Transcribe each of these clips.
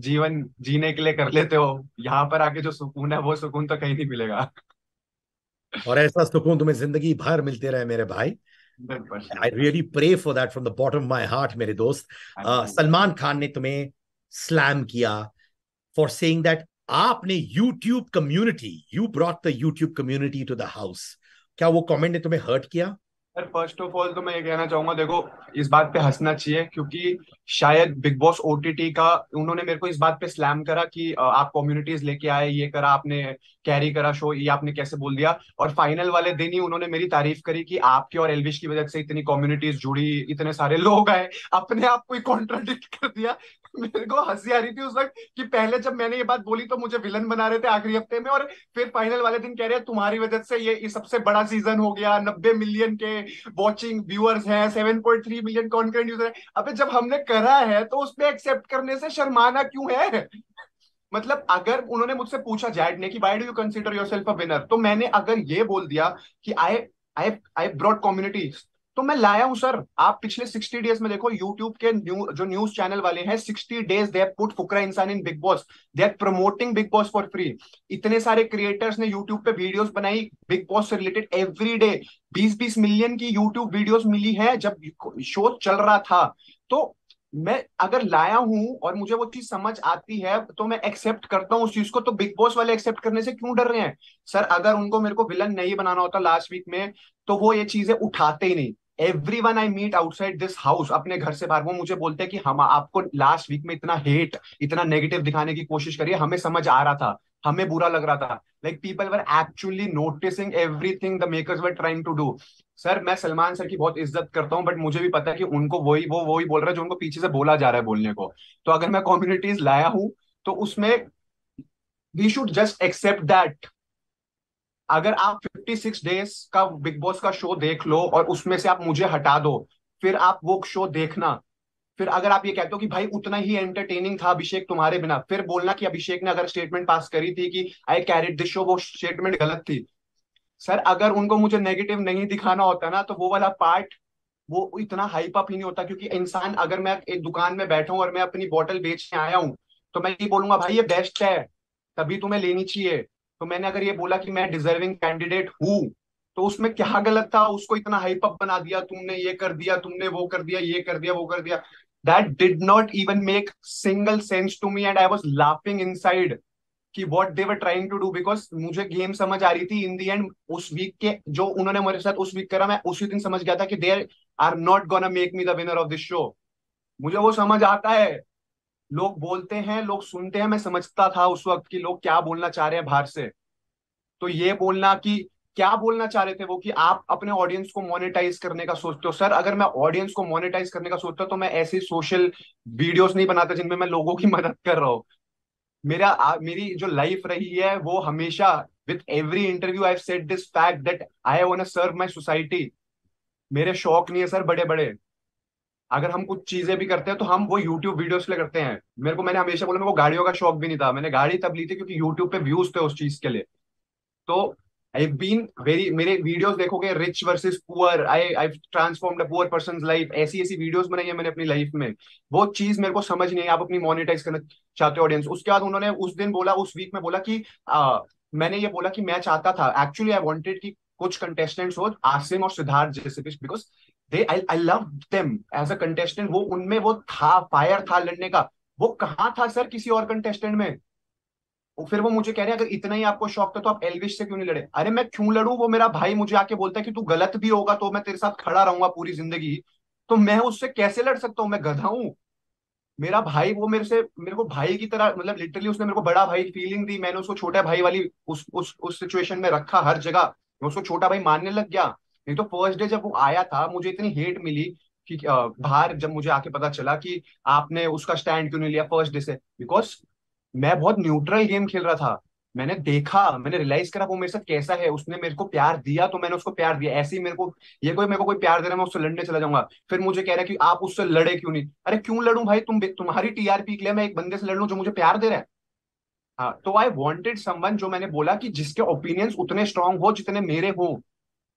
जीवन जीने के लिए कर लेते हो, यहाँ पर आके जो सुकून है वो सुकून तो कहीं नहीं मिलेगा। और ऐसा सुकून तुम्हें जिंदगी भर मिलते रहे मेरे भाई। 100%। I really pray for that from the bottom my heart मेरे दोस्त। एग्री। सलमान खान ने तुम्हें स्लैम किया फॉर सेइंग दैट आपने YouTube community, you brought the YouTube community to the house. क्या वो कमेंट ने तुम्हें हर्ट किया? सर फर्स्ट ऑफ ऑल तो मैं ये कहना चाहूंगा, देखो इस बात पे हंसना चाहिए क्योंकि शायद बिग बॉस ओटीटी का उन्होंने मेरे को इस बात पे स्लैम करा कि आप कम्युनिटीज लेके आए, ये करा आपने, कैरी करा शो, ये आपने कैसे बोल दिया। और फाइनल वाले दिन ही उन्होंने मेरी तारीफ करी कि आपकी और एलविश की वजह से इतनी कम्युनिटीज जुड़ी, इतने सारे लोग आए। अपने आप को ही कॉन्ट्राडिक्ट कर दिया। मेरे को हंसी आ रही थी उस वक्त कि पहले जब मैंने ये बात बोली तो मुझे विलन बना रहे थे आखिरी हफ्ते में, और फिर फाइनल वाले दिन कह रहे हैं तुम्हारी वजह से ये सबसे बड़ा सीजन हो गया, 90 मिलियन के वॉचिंग व्यूअर्स हैं, 7.3 मिलियन कॉन्टेंट यूजर है। अबे जब हमने करा है तो उसमें एक्सेप्ट करने से शर्माना क्यों है? मतलब अगर उन्होंने मुझसे पूछा जैड ने कि why do you consider yourself a winner, तो मैंने अगर ये बोल दिया कि आई आई आई ब्रॉट कम्युनिटी, तो मैं लाया हूं सर। आप पिछले 60 डेज में देखो, यूट्यूब के जो न्यूज चैनल वाले हैं, 60 days they have put Fukra Insaan in Bigg Boss, they are promoting Bigg Boss for free. इतने सारे क्रिएटर्स ने यूट्यूब पे वीडियोस बनाई बिग बॉस से रिलेटेड एवरी डे। 20-20 मिलियन की यूट्यूब वीडियोस मिली है जब शो चल रहा था। तो मैं अगर लाया हूं और मुझे वो चीज समझ आती है तो मैं एक्सेप्ट करता हूँ उस चीज को। तो बिग बॉस वाले एक्सेप्ट करने से क्यों डर रहे हैं? सर अगर उनको मेरे को विलन नहीं बनाना होता लास्ट वीक में तो वो ये चीजें उठाते ही नहीं। Everyone I meet outside this house, अपने घर से बाहर, वो मुझे बोलते हैं कि हम आपको लास्ट वीक में इतना हेट, इतना नेगेटिव दिखाने की कोशिश करिए, हमें समझ आ रहा था, हमें बुरा लग रहा था। Like people were actually noticing everything the makers were trying to do. Sir मैं सलमान सर की बहुत इज्जत करता हूँ, बट मुझे भी पता है कि उनको वही बोल रहा है जो उनको पीछे से बोला जा रहा है बोलने को। तो अगर मैं कम्युनिटीज लाया हूं तो उसमें we should just accept that. अगर आप 56 डेज का बिग बॉस का शो देख लो और उसमें से आप मुझे हटा दो, फिर आप वो शो देखना। फिर अगर आप ये कहते हो कि भाई उतना ही एंटरटेनिंग था अभिषेक तुम्हारे बिना, फिर बोलना कि अभिषेक ने अगर स्टेटमेंट पास करी थी कि आई कैरिड दिस शो, वो स्टेटमेंट गलत थी। सर अगर उनको मुझे नेगेटिव नहीं दिखाना होता ना तो वो वाला पार्ट वो इतना हाइप अप ही नहीं होता। क्योंकि इंसान, अगर मैं एक दुकान में बैठा हूं और मैं अपनी बोतल बेचने आया हूं तो मैं ये बोलूंगा भाई ये बेस्ट है, तभी तुम्हें लेनी चाहिए। तो मैंने अगर ये बोला कि मैं डिजर्विंग कैंडिडेट हूं, तो उसमें क्या गलत था? उसको इतना हाइप अप बना दिया तुमने, ये कर दिया तुमने, वो कर दिया, ये कर दिया, वो कर दिया। That did not even make single sense to me and I was laughing inside कि what they were trying to do. Because मुझे गेम समझ आ रही थी इन दी एंड। उस वीक के जो उन्होंने मेरे साथ उस वीक करा, मैं उसी दिन समझ गया था कि they are not gonna make me the winner of this show. मुझे वो समझ आता है। लोग बोलते हैं, लोग सुनते हैं, मैं समझता था उस वक्त कि लोग क्या बोलना चाह रहे हैं बाहर से। तो ये बोलना कि क्या बोलना चाह रहे थे वो, कि आप अपने ऑडियंस को मोनेटाइज करने का सोचते हो। सर अगर मैं ऑडियंस को मोनेटाइज करने का सोचता तो मैं ऐसी सोशल वीडियोस नहीं बनाता जिनमें मैं लोगों की मदद कर रहा हूँ। मेरी जो लाइफ रही है वो हमेशा, with every interview I said this fact that I want to serve my society. मेरे शौक नहीं है सर बड़े बड़े। अगर हम कुछ चीजें भी करते हैं तो हम वो यूट्यूब वीडियोस के लिए करते हैं। मैंने हमेशा बोला, मेरे को गाड़ियों का शौक भी नहीं था। मैंने गाड़ी तब ली थी क्योंकि यूट्यूब पे व्यूज थे उस चीज के लिए। तो आई बीन वेरी, मेरे वीडियोस देखोगे, rich versus poor, I transformed a poor person life, ऐसी ऐसी वीडियोस बनाई है मैंने अपनी लाइफ में। वो चीज मेरे को समझ नहीं है, आप अपनी मोनेटाइज करना चाहते हो ऑडियंस। उसके बाद उन्होंने उस दिन बोला, उस वीक में बोला कि मैंने ये बोला कि मैं चाहता था, एक्चुअली आई वांटेड कि कुछ कंटेस्टेंट्स हो आसिम और सिद्धार्थ जैसे, because they I I love them as a contestant. वो उनमें वो था, फायर था लड़ने का। वो कहाँ था सर किसी और कंटेस्टेंट में? फिर वो मुझे कह रहे हैं अगर इतना ही आपको शौक था तो आप एलविश से क्यों नहीं लड़े? अरे मैं क्यों लड़ूं? वो मेरा भाई मुझे आके बोलता है कि तू गलत भी होगा तो मैं तेरे साथ खड़ा रहूंगा पूरी जिंदगी। तो मैं उससे कैसे लड़ सकता हूँ? मैं गधा हूँ? मेरा भाई वो मेरे को भाई की तरह, मतलब लिटरली उसने मेरे को बड़ा भाई की फीलिंग दी। मैंने उसको छोटा भाई वाली उस सिचुएशन में रखा हर जगह। मैं उसको छोटा भाई मानने लग गया। नहीं तो फर्स्ट डे जब वो आया था मुझे इतनी हेट मिली कि बाहर जब मुझे आके पता चला कि आपने उसका स्टैंड क्यों नहीं लिया फर्स्ट डे से। बिकॉज मैं बहुत न्यूट्रल गेम खेल रहा था। मैंने देखा, मैंने रियलाइज करा वो मेरे साथ कैसा है। उसने मेरे को प्यार दिया तो मैंने उसको प्यार दिया। ऐसे ही मेरे को, ये कोई मेरे को कोई प्यार दे रहा है मैं उससे लड़ने चला जाऊंगा। फिर मुझे कह रहा है कि आप उससे लड़े क्यों नहीं? अरे क्यों लड़ूं भाई? तुम्हारी टीआरपी के लिए मैं एक बंदे से लड़ लूं जो मुझे प्यार दे रहा है? हाँ, तो आई वॉन्टेड समवन, जो मैंने बोला कि जिसके ओपिनियंस उतने स्ट्रांग हो जितने मेरे हो।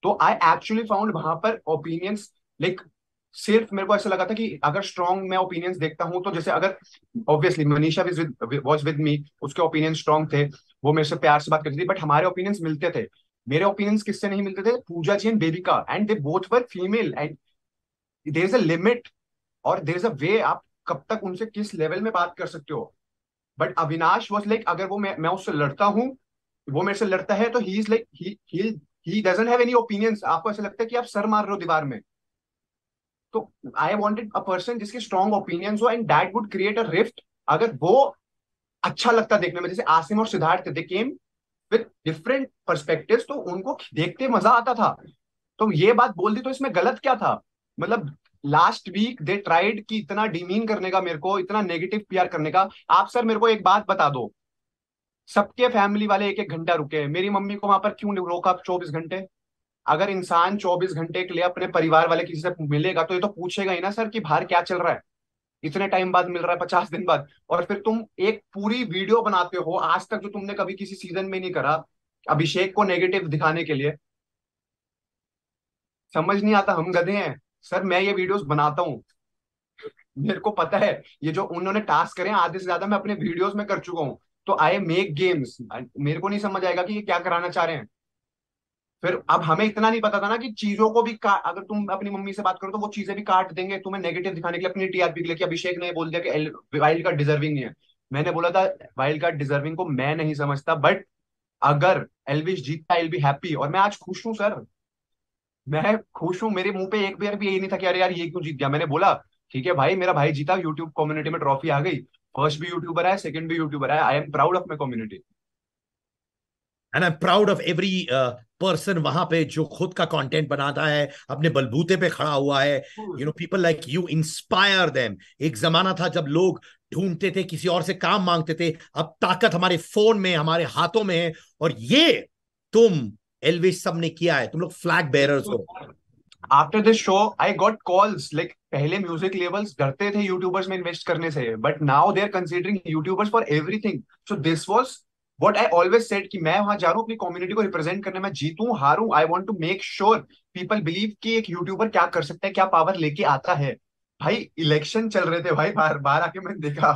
तो आई एक्चुअली फाउंड वहां पर ओपिनियंस, लाइक सिर्फ मेरे को ऐसा लगा था कि अगर स्ट्रॉन्ग मैं ओपिनियंस देखता हूँ, तो जैसे अगर obviously Manisha was with me, उसके ओपिनियन स्ट्रॉन्ग थे, वो मेरे से प्यार से बात करती थी, बट हमारे ओपिनियंस मिलते थे। मेरे ओपिनियंस किससे नहीं मिलते थे? Pooja ji and Bebika, and they both were female, and there is a limit और देयर इज अ वे, आप कब तक उनसे किस लेवल में बात कर सकते हो। बट अविनाश वॉज लाइक, अगर वो मैं उससे लड़ता हूँ, वो मेरे से लड़ता है, तो ही is like he doesn't have any opinions. आपको ऐसा लगता है कि आप सर मार रहे हो दीवार में। तो आई वॉन्टेड अ पर्सन जिसके स्ट्रॉन्ग ओपिनियंस हो, and that would create a rift. अगर वो अच्छा लगता देखने में, जैसे आसिम और सिद्धार्थ, दे केम विद डिफरेंट पर्सपेक्टिव्स, तो उनको देखते मजा आता था। तो ये बात बोल दी तो इसमें गलत क्या था? मतलब लास्ट वीक दे ट्राइड कि इतना डिमीन करने का, मेरे को इतना नेगेटिव पीआर करने का। आप सर मेरे को एक बात बता दो, सबके फैमिली वाले एक एक घंटा रुके, मेरी मम्मी को वहां पर क्यों रोका 24 घंटे? अगर इंसान 24 घंटे के लिए अपने परिवार वाले किसी से मिलेगा, तो ये तो पूछेगा ही ना सर कि बाहर क्या चल रहा है, इतने टाइम बाद मिल रहा है, 50 दिन बाद। और फिर तुम एक पूरी वीडियो बनाते हो आज तक, जो तुमने कभी किसी सीजन में नहीं करा, अभिषेक को नेगेटिव दिखाने के लिए। समझ नहीं आता, हम गधे हैं सर। मैं ये वीडियोस बनाता हूँ, मेरे को पता है ये जो उन्होंने टास्क करे हैं, आधे से ज्यादा मैं अपने वीडियोस में कर चुका हूँ। तो आई मेक गेम्स, मेरे को नहीं समझ आएगा कि ये क्या कराना चाह रहे हैं। फिर अब हमें इतना नहीं पता था ना कि चीजों को भी अगर तुम अपनी मम्मी से बात करो तो वो चीजें भी काट देंगे तुम्हें नेगेटिव दिखाने के लिए, अपनी टीआरपी के लिए, कि अभिषेक ने बोल दिया कि वाइल्ड कार्ड डिजर्विंग नहीं है। मैंने बोला था वाइल्ड कार्ड डिजर्विंग को मैं नहीं समझता, बट अगर एल्विश जीतता, आई विल बी हैप्पी, और मैं आज खुश हूं सर। मैं खुश हूँ, मेरे मुंह पे एक बार भी यही नहीं था कि अरे यार ये क्यों जीत गया। मैंने बोला ठीक है भाई, मेरा भाई जीता, यूट्यूब कम्युनिटी में ट्रॉफी आ गई, फर्स्ट भी यूट्यूबर है, सेकंड भी यूट्यूबर है, I am proud of my community. And I am proud of every person वहां पे जो खुद का कंटेंट बनाता है, अपने बलबूते पे खड़ा हुआ है। You know, people like you inspire them. एक जमाना था जब लोग ढूंढते थे, किसी और से काम मांगते थे। अब ताकत हमारे फोन में, हमारे हाथों में है। और ये तुम, एल्विश, सब ने किया है। तुम लोग फ्लैग बेयरर्स हो। After this show I got calls like, पहले म्यूजिक लेबल्स डरते थे यूट्यूबर्स में इन्वेस्ट करने से, but now they are considering YouTubers for everything. So this was what I always said कि मैं वहां जा रहा हूँ अपनी कम्युनिटी को रिप्रेजेंट करने में, जीतूं हारूं, I want to make sure people believe कि एक यूट्यूबर क्या कर सकता है, क्या पावर लेके आता है। भाई इलेक्शन चल रहे थे भाई, बाहर बाहर आके मैंने देखा,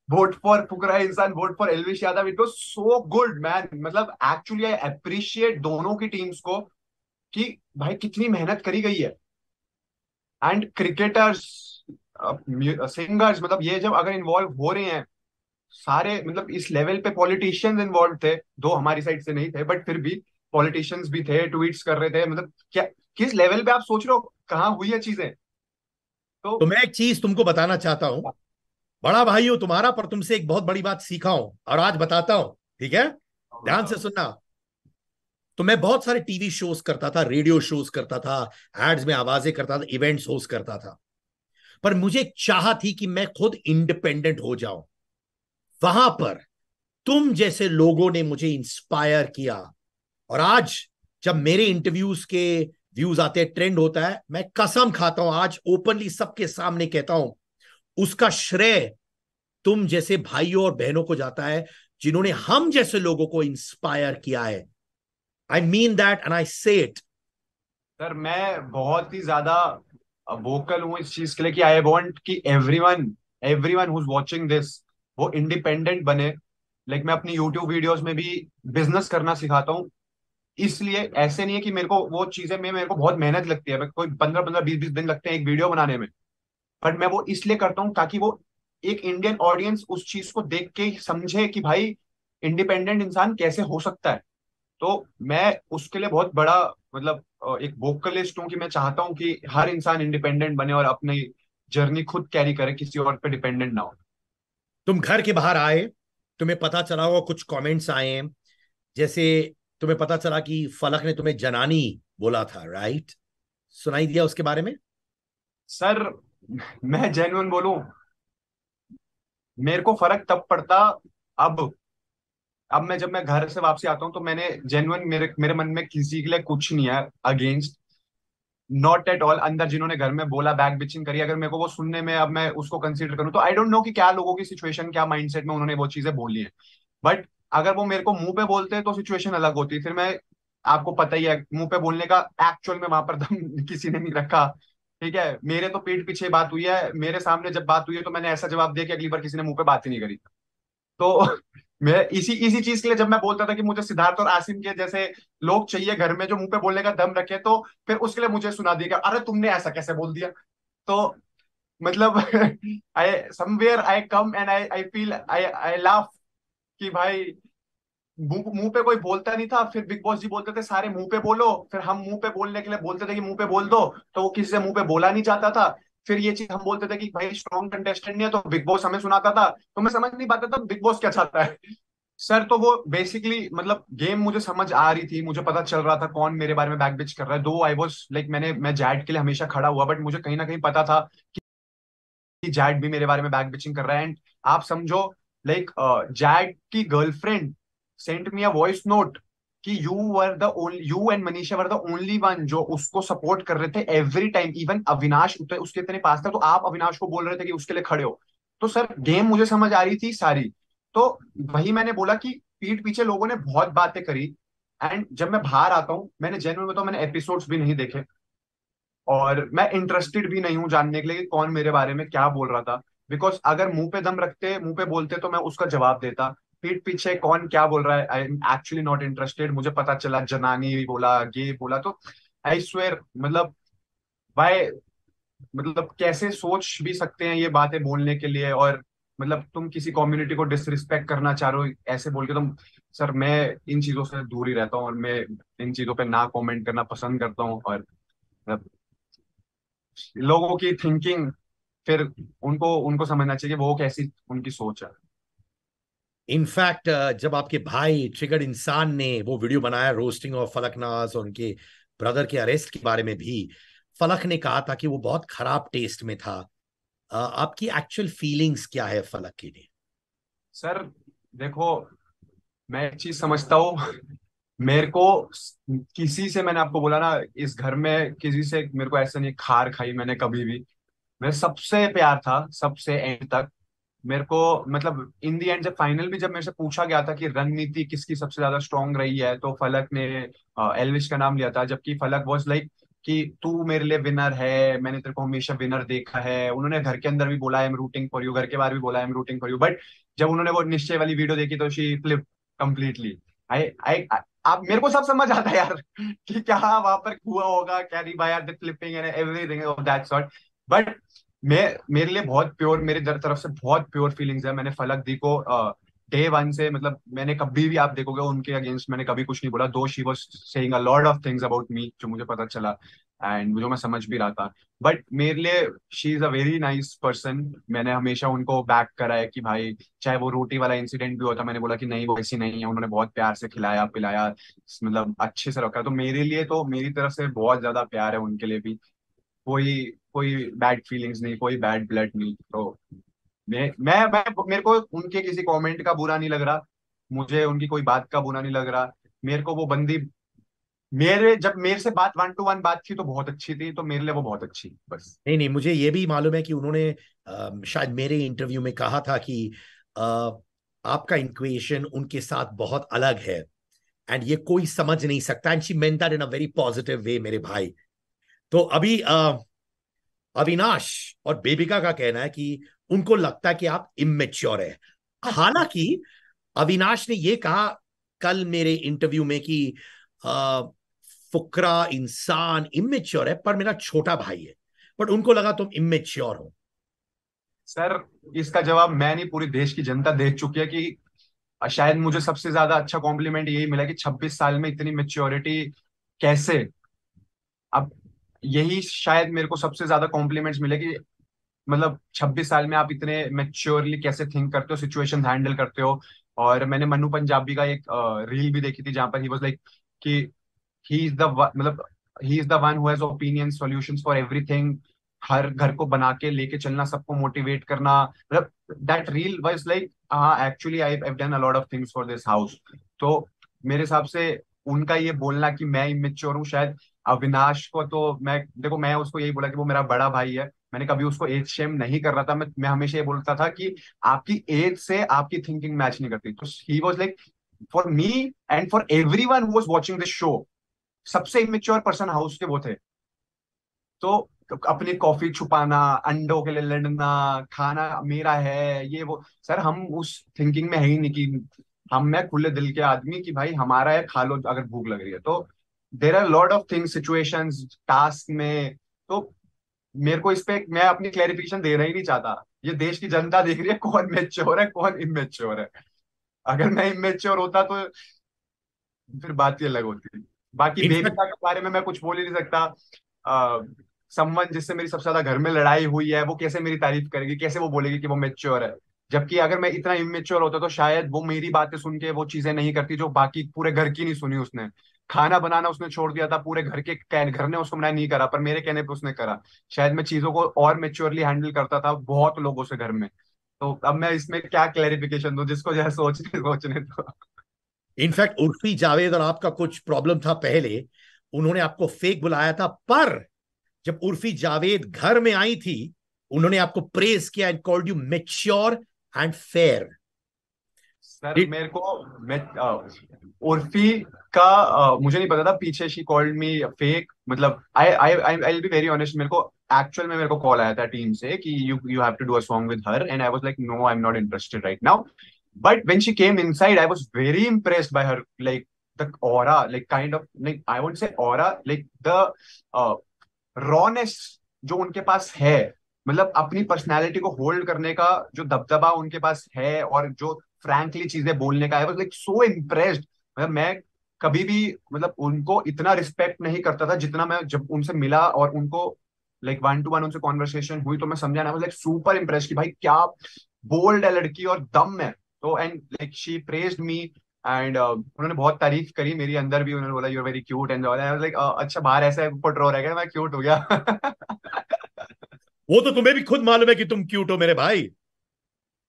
वोट फॉर फुकरा इंसान, vote for Elvish Yadav, it was so good man. मतलब एक्चुअली आई अप्रिशिएट दोनों की टीम्स को कि भाई कितनी मेहनत करी गई है। एंड क्रिकेटर्स, सिंगर्स, मतलब ये जब अगर इन्वॉल्व हो रहे हैं सारे, मतलब इस लेवल पे पॉलिटिशियंस इन्वॉल्व थे, दो हमारी साइड से नहीं थे बट फिर भी पॉलिटिशियंस भी थे, ट्वीट्स कर रहे थे, मतलब क्या किस लेवल पे आप सोच रहे हो कहाँ हुई है चीजें। तो तो मैं एक चीज तुमको बताना चाहता हूं। बड़ा भाई हो तुम्हारा, पर तुमसे एक बहुत बड़ी बात सीखा हूं और आज बताता हूं। ठीक है, ध्यान से बताओ। सुनना। तो मैं बहुत सारे टीवी शोज करता था, रेडियो शोज करता था, एड्स में आवाजें करता था, इवेंट्स होस्ट करता था। पर मुझे एक चाह थी कि मैं खुद इंडिपेंडेंट हो जाऊं। वहां पर तुम जैसे लोगों ने मुझे इंस्पायर किया। और आज जब मेरे इंटरव्यूज के व्यूज आते हैं, ट्रेंड होता है, मैं कसम खाता हूं, आज ओपनली सबके सामने कहता हूं, उसका श्रेय तुम जैसे भाइयों और बहनों को जाता है, जिन्होंने हम जैसे लोगों को इंस्पायर किया है। I mean that and I से इट। सर मैं बहुत ही ज्यादा वोकल हूँ इस चीज के लिए कि आई वांट कि everyone, everyone who is watching this, वो इंडिपेंडेंट बने। लाइक मैं अपनी यूट्यूब वीडियोस में भी बिजनेस करना सिखाता हूँ। इसलिए ऐसे नहीं है कि मेरे को वो चीजें में मेरे को बहुत मेहनत लगती है, मेरे को 15-15 20-20 दिन लगते हैं एक वीडियो बनाने में, बट मैं वो इसलिए करता हूँ ताकि वो एक इंडियन ऑडियंस उस चीज को देख के समझे कि भाई इंडिपेंडेंट इंसान कैसे हो सकता है। तो मैं उसके लिए बहुत बड़ा, मतलब एक वोकलिस्ट हूँ कि मैं चाहता हूँ कि हर इंसान इंडिपेंडेंट बने और अपनी जर्नी खुद कैरी करे, किसी और पे डिपेंडेंट ना हो। तुम घर के बाहर आए, तुम्हें पता चला होगा, कुछ कमेंट्स आए हैं। जैसे तुम्हें पता चला कि फलक ने तुम्हें जनानी बोला था, राइट? सुनाई दिया उसके बारे में? सर मैं जेन्युइन बोलूं, मेरे को फर्क तब पड़ता अब अब मैं जब मैं घर से वापसी आता हूँ, तो मैंने जेन्युइन, मेरे मेरे मन में किसी के लिए कुछ नहीं है अगेंस्ट, नॉट एट ऑल। अंदर जिन्होंने घर में बोला, बैक बिचिंग करी, अगर मेरे को वो सुनने में अब मैं उसको कंसीडर करूँ, तो आई डोंट नो कि क्या लोगों की सिचुएशन, क्या माइंडसेट में उन्होंने वो चीजें बोली है। बट अगर वो मेरे को मुंह पे बोलते तो सिचुएशन अलग होती। फिर मैं, आपको पता ही है, मुंह पे बोलने का एक्चुअल में वहां पर दम किसी ने नहीं रखा। ठीक है, मेरे तो पीठ पीछे बात हुई है, मेरे सामने जब बात हुई है तो मैंने ऐसा जवाब दिया कि अगली बार किसी ने मुंह पे बात ही नहीं करी। तो मैं इसी इसी चीज के लिए जब मैं बोलता था कि मुझे सिद्धार्थ और आसिम के जैसे लोग चाहिए घर में जो मुंह पे बोलने का दम रखे, तो फिर उसके लिए मुझे सुना दिया कि अरे तुमने ऐसा कैसे बोल दिया। तो मतलब I somewhere I come and I I feel I I laugh कि भाई मुंह मुंह पे कोई बोलता नहीं था, फिर बिग बॉस जी बोलते थे सारे मुंह पे बोलो, फिर हम मुंह पे बोलने के लिए बोलते थे कि मुंह पे बोल दो, तो वो किसी से मुंह पे बोला नहीं जाता था। फिर ये चीज हम बोलते थे कि भाई स्ट्रॉन्ग कंटेस्टेंट नहीं है, तो बिग बॉस हमें सुनाता था, तो मैं समझ नहीं पाता था बिग बॉस क्या चाहता है। सर तो वो बेसिकली मतलब गेम मुझे समझ आ रही थी, मुझे पता चल रहा था कौन मेरे बारे में बैक बिच कर रहा है, दो आई वॉज लाइक मैं जैड के लिए हमेशा खड़ा हुआ, बट मुझे कहीं ना कहीं पता था कि जैड भी मेरे बारे में बैक बिचिंग कर रहा है। एंड आप समझो लाइक जैड की girlfriend sent me a voice note कि you and Manisha were the only one जो उसको सपोर्ट कर रहे थे एवरी टाइम, इवन अविनाश उसके इतने पास था तो आप अविनाश को बोल रहे थे कि उसके लिए खड़े हो। तो सर गेम मुझे समझ आ रही थी सारी। तो वही मैंने बोला कि पीठ पीछे लोगों ने बहुत बातें करी, एंड जब मैं बाहर आता हूँ, मैंने जेन्युइन में तो मैंने एपिसोड्स भी नहीं देखे, और मैं इंटरेस्टेड भी नहीं हूँ जानने के लिए कि कौन मेरे बारे में क्या बोल रहा था। बिकॉज अगर मुंह पे दम रखते, मुंह पे बोलते, तो मैं उसका जवाब देता। पीठ पीछे कौन क्या बोल रहा है, I am actually not interested. मुझे पता चला जनानी भी बोला, गे बोला, तो आई स्वेयर मतलब वाई, मतलब कैसे सोच भी सकते हैं ये बातें बोलने के लिए, और मतलब तुम किसी कम्युनिटी को डिसरिस्पेक्ट करना चाह रहे हो ऐसे बोल के तुम। सर मैं इन चीजों से दूर ही रहता हूँ, और मैं इन चीजों पे ना कमेंट करना पसंद करता हूँ, और मतलब लोगों की थिंकिंग फिर उनको उनको समझना चाहिए कि वो कैसी उनकी सोच है। इनफैक्ट जब आपके भाई ट्रिगर्ड इंसान ने वो वीडियो बनाया रोस्टिंग ऑफ फलकनाज और उनके ब्रदर के अरेस्ट के बारे में भी, फलक ने कहा था कि वो बहुत खराब टेस्ट में था। आपकी एक्चुअल फीलिंग्स क्या है फलक के लिए? सर देखो, मैं एक चीज समझता हूँ, मेरे को किसी से, मैंने आपको बोला ना, इस घर में किसी से मेरे को ऐसा नहीं खार खाई मैंने कभी भी। मेरे सबसे प्यार था सबसे एंड तक। मेरे को मतलब इन दी एंड जब फाइनल भी जब मेरे से पूछा गया था कि रणनीति किसकी सबसे ज्यादा स्ट्रांग रही है, तो फलक ने एल्विश का नाम लिया था, जबकि फलक वॉज लाइक कि तू मेरे लिए विनर है, मैंने तेरे को हमेशा विनर देखा है। उन्होंने घर के अंदर भी बोला I am rooting for you, घर के बाहर भी बोला I am rooting for you, but जब उन्होंने वो निश्चय वाली वीडियो देखी तो शी फ्लिप कंप्लीटली। आई आई आप मेरे को सब समझ आता है यार कि क्या वहां पर हुआ होगा, क्या नहीं भाई यार, the flipping and everything of that sort. But मैं मेरे लिए बहुत प्योर, मेरी तरफ से बहुत प्योर फीलिंग्स है। मैंने फलक दी को डे वन से, मतलब मैंने कभी भी, आप देखोगे उनके अगेंस्ट मैंने कभी कुछ नहीं बोला, दो she was saying a lot of things about me जो मुझे पता चला एंड जो मैं समझ भी रहा था। बट मेरे लिए she is a very nice person. मैंने हमेशा उनको बैक करा है कि भाई चाहे वो रोटी वाला इंसिडेंट भी होता, मैंने बोला कि नहीं वो ऐसी नहीं है, उन्होंने बहुत प्यार से खिलाया पिलाया, मतलब अच्छे से रखा। तो मेरे लिए तो मेरी तरफ से बहुत ज्यादा प्यार है उनके लिए भी। कोई कोई बैड फीलिंग्स नहीं, कोई बैड ब्लड नहीं। तो मैं मेरे को उनके किसी कमेंट का बुरा नहीं लग रहा, मुझे उनकी कोई बात का बुरा नहीं लग रहा। मेरे को वो बंदी, मेरे जब मेरे से बात वन टू वन बात की तो बहुत अच्छी थी, तो मेरे लिए वो बहुत अच्छी बस। नहीं नहीं, मुझे ये भी मालूम है कि उन्होंने शायद मेरे इंटरव्यू में कहा था कि अ, आपका इक्वेशन उनके साथ बहुत अलग है एंड ये कोई समझ नहीं सकता, and she meant that in a very positive way मेरे भाई। तो अभी अविनाश और बेबिका का कहना है कि उनको लगता है कि आप इमेच्योर है। हालांकि अविनाश ने यह कहा कल मेरे इंटरव्यू में कि अ, फुकरा इंसान इमेच्योर है पर मेरा छोटा भाई है, बट उनको लगा तुम इमेच्योर हो। सर इसका जवाब मैं नहीं, पूरी देश की जनता दे चुकी है कि शायद मुझे सबसे ज्यादा अच्छा कॉम्प्लीमेंट यही मिला कि 26 साल में इतनी मेच्योरिटी कैसे। अब यही शायद मेरे को सबसे ज्यादा कॉम्प्लीमेंट्स मिले कि मतलब 26 साल में आप इतने मेच्योरली कैसे थिंक करते हो, सिचुएशन हैंडल करते हो। और मैंने मन्नू पंजाबी का एक रील भी देखी थी जहां पर ही वाज लाइक कि ही इज द मतलब he is the one who has opinion solutions for everything. हर घर को बना के लेके चलना, सबको मोटिवेट करना, मतलब दैट रील वाज लाइक हाँ actually I have done a lot of things for this house. तो मेरे हिसाब से उनका ये बोलना कि मैं इमेच्योर हूँ, शायद अविनाश को तो मैं देखो, मैं उसको यही बोला कि वो मेरा बड़ा भाई है, मैंने कभी उसको एज शेम नहीं कर रहा था। मैं हमेशा ये बोलता था कि आपकी एज से आपकी थिंकिंग मैच नहीं करती। तो he was like for me and for everyone who was watching this show, सबसे इमेच्योर पर्सन हाउस के वो थे। तो अपनी कॉफी छुपाना, अंडों के लिए लड़ना, खाना मेरा है ये वो। सर हम उस थिंकिंग में है ही नहीं कि हम, मैं खुले दिल के आदमी कि भाई हमारा है, खा लो अगर भूख लग रही है तो। There are lot of things, situations, task में। तो मेरे को इस पे मैं अपनी क्लैरिफिकेशन देना ही नहीं चाहता। ये देश की जनता देख रही है कौन मेच्योर है कौन इमेच्योर है। अगर मैं इमेच्योर होता तो फिर बात ही अलग होती। बाकी इनफैक्ट बेबिका के बारे में मैं कुछ बोल ही नहीं सकता। समवन जिससे मेरी सबसे ज्यादा घर में लड़ाई हुई है, वो कैसे मेरी तारीफ करेगी, कैसे वो बोलेगी कि वो मेच्योर है। जबकि अगर मैं इतना इमेच्योर होता तो शायद वो मेरी बातें सुन के वो चीजें नहीं करती जो बाकी पूरे घर की नहीं सुनी उसने। खाना बनाना उसने छोड़ दिया था, पूरे घर ने उसको मना नहीं करा, पर मेरे कहने पे उसने करा। शायद मैं चीजों को और मेच्योरली हैंडल करता था बहुत लोगों से घर में। तो अब मैं इसमें क्या क्लैरिफिकेशन दूं, जिसको जैसे सोचने सोचने तो। इनफैक्ट उर्फी जावेद और आपका कुछ प्रॉब्लम था पहले, उन्होंने आपको फेक बुलाया था, पर जब उर्फी जावेद घर में आई थी, उन्होंने आपको प्रेज किया and called you mature and fair. Sir मेरे को, मैं उर्फी का मुझे नहीं पता था पीछे शी कॉल्ड मी फेक। मतलब आई आई आई बी वेरी ऑनेस्ट, मेरे को एक्चुअल में मेरे को कॉल आया था टीम से कि you you have to do a song with her, and I was like no, I am not interested right now. But when she came inside I was very impressed by her, like the aura, like kind of, like I would say aura, like the rawness जो उनके पास है। मतलब अपनी personality को hold करने का जो दबदबा उनके पास है, और जो फ्रैंकली चीजें बोलने का है, वाज लाइक सो इम्प्रेस्ड। मतलब मैं कभी भी, मतलब उनको इतना रिस्पेक्ट नहीं करता था जितना मैं जब उनसे मिला और उनको लाइक वन टू वन उनसे कॉन्वर्सेशन हुई तो मैं समझा ना, लाइक सुपर इम्प्रेस्ड कि भाई क्या बोल्ड है लड़की और दम है। तो and like she praised me, and उन्होंने बहुत तारीफ करी मेरी अंदर भी। उन्होंने बोला you are very cute and all. I was like अच्छा बाहर ऐसे पोट्रो रह गया, मैं क्यूट हो गया। वो तो तुम्हें भी खुद मालूम है कि तुम क्यूट हो मेरे भाई।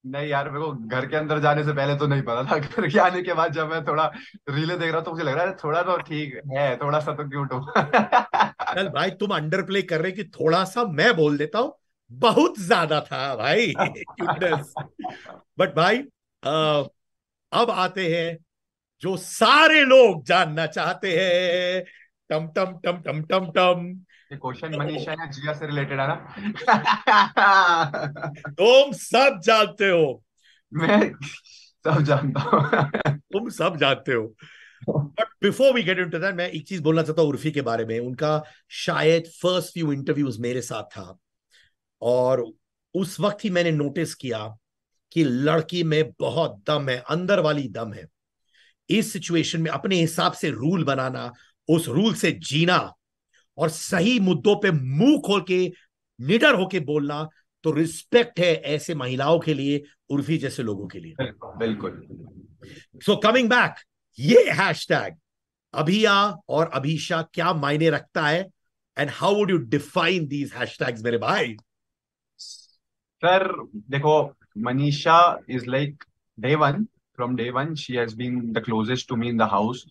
नहीं यार, मेरे को घर के अंदर जाने से पहले तो नहीं पता था। घर के आने के बाद जब मैं थोड़ा रीले देख रहा हूँ तो मुझे लग रहा है थोड़ा तो ठीक है, थोड़ा सा तो क्यूट हो। चल भाई, तुम अंडर प्ले कर रहे कि थोड़ा सा मैं बोल देता हूं, बहुत ज्यादा था भाई क्यूटनेस। बट भाई, अब आते हैं जो सारे लोग जानना चाहते हैं। टम टम टम टम टम टम। ये क्वेश्चन मनीषा या जिया से रिलेटेड है ना? तुम सब जानते हो। मैं सब जानता हूँ। तुम सब जानते हो। But before we get into that, मैं एक चीज बोलना चाहता हूँ उर्फी के बारे में। उनका शायद फर्स्ट फ्यू इंटरव्यूज मेरे साथ था, और उस वक्त ही मैंने नोटिस किया कि लड़की में बहुत दम है, अंदर वाली दम है। इस सिचुएशन में अपने हिसाब से रूल बनाना, उस रूल से जीना, और सही मुद्दों पे मुंह खोल के निडर होके बोलना, तो रिस्पेक्ट है ऐसे महिलाओं के लिए, उर्फी जैसे लोगों के लिए। बिल्कुल बिल्कुल। सो कमिंग बैक, ये हैशटैग अभिया और अभीशा क्या मायने रखता है, and how would you define these hashtags मेरे भाई? सर देखो, Manisha is like day one, from day one she has been the closest to me in the house.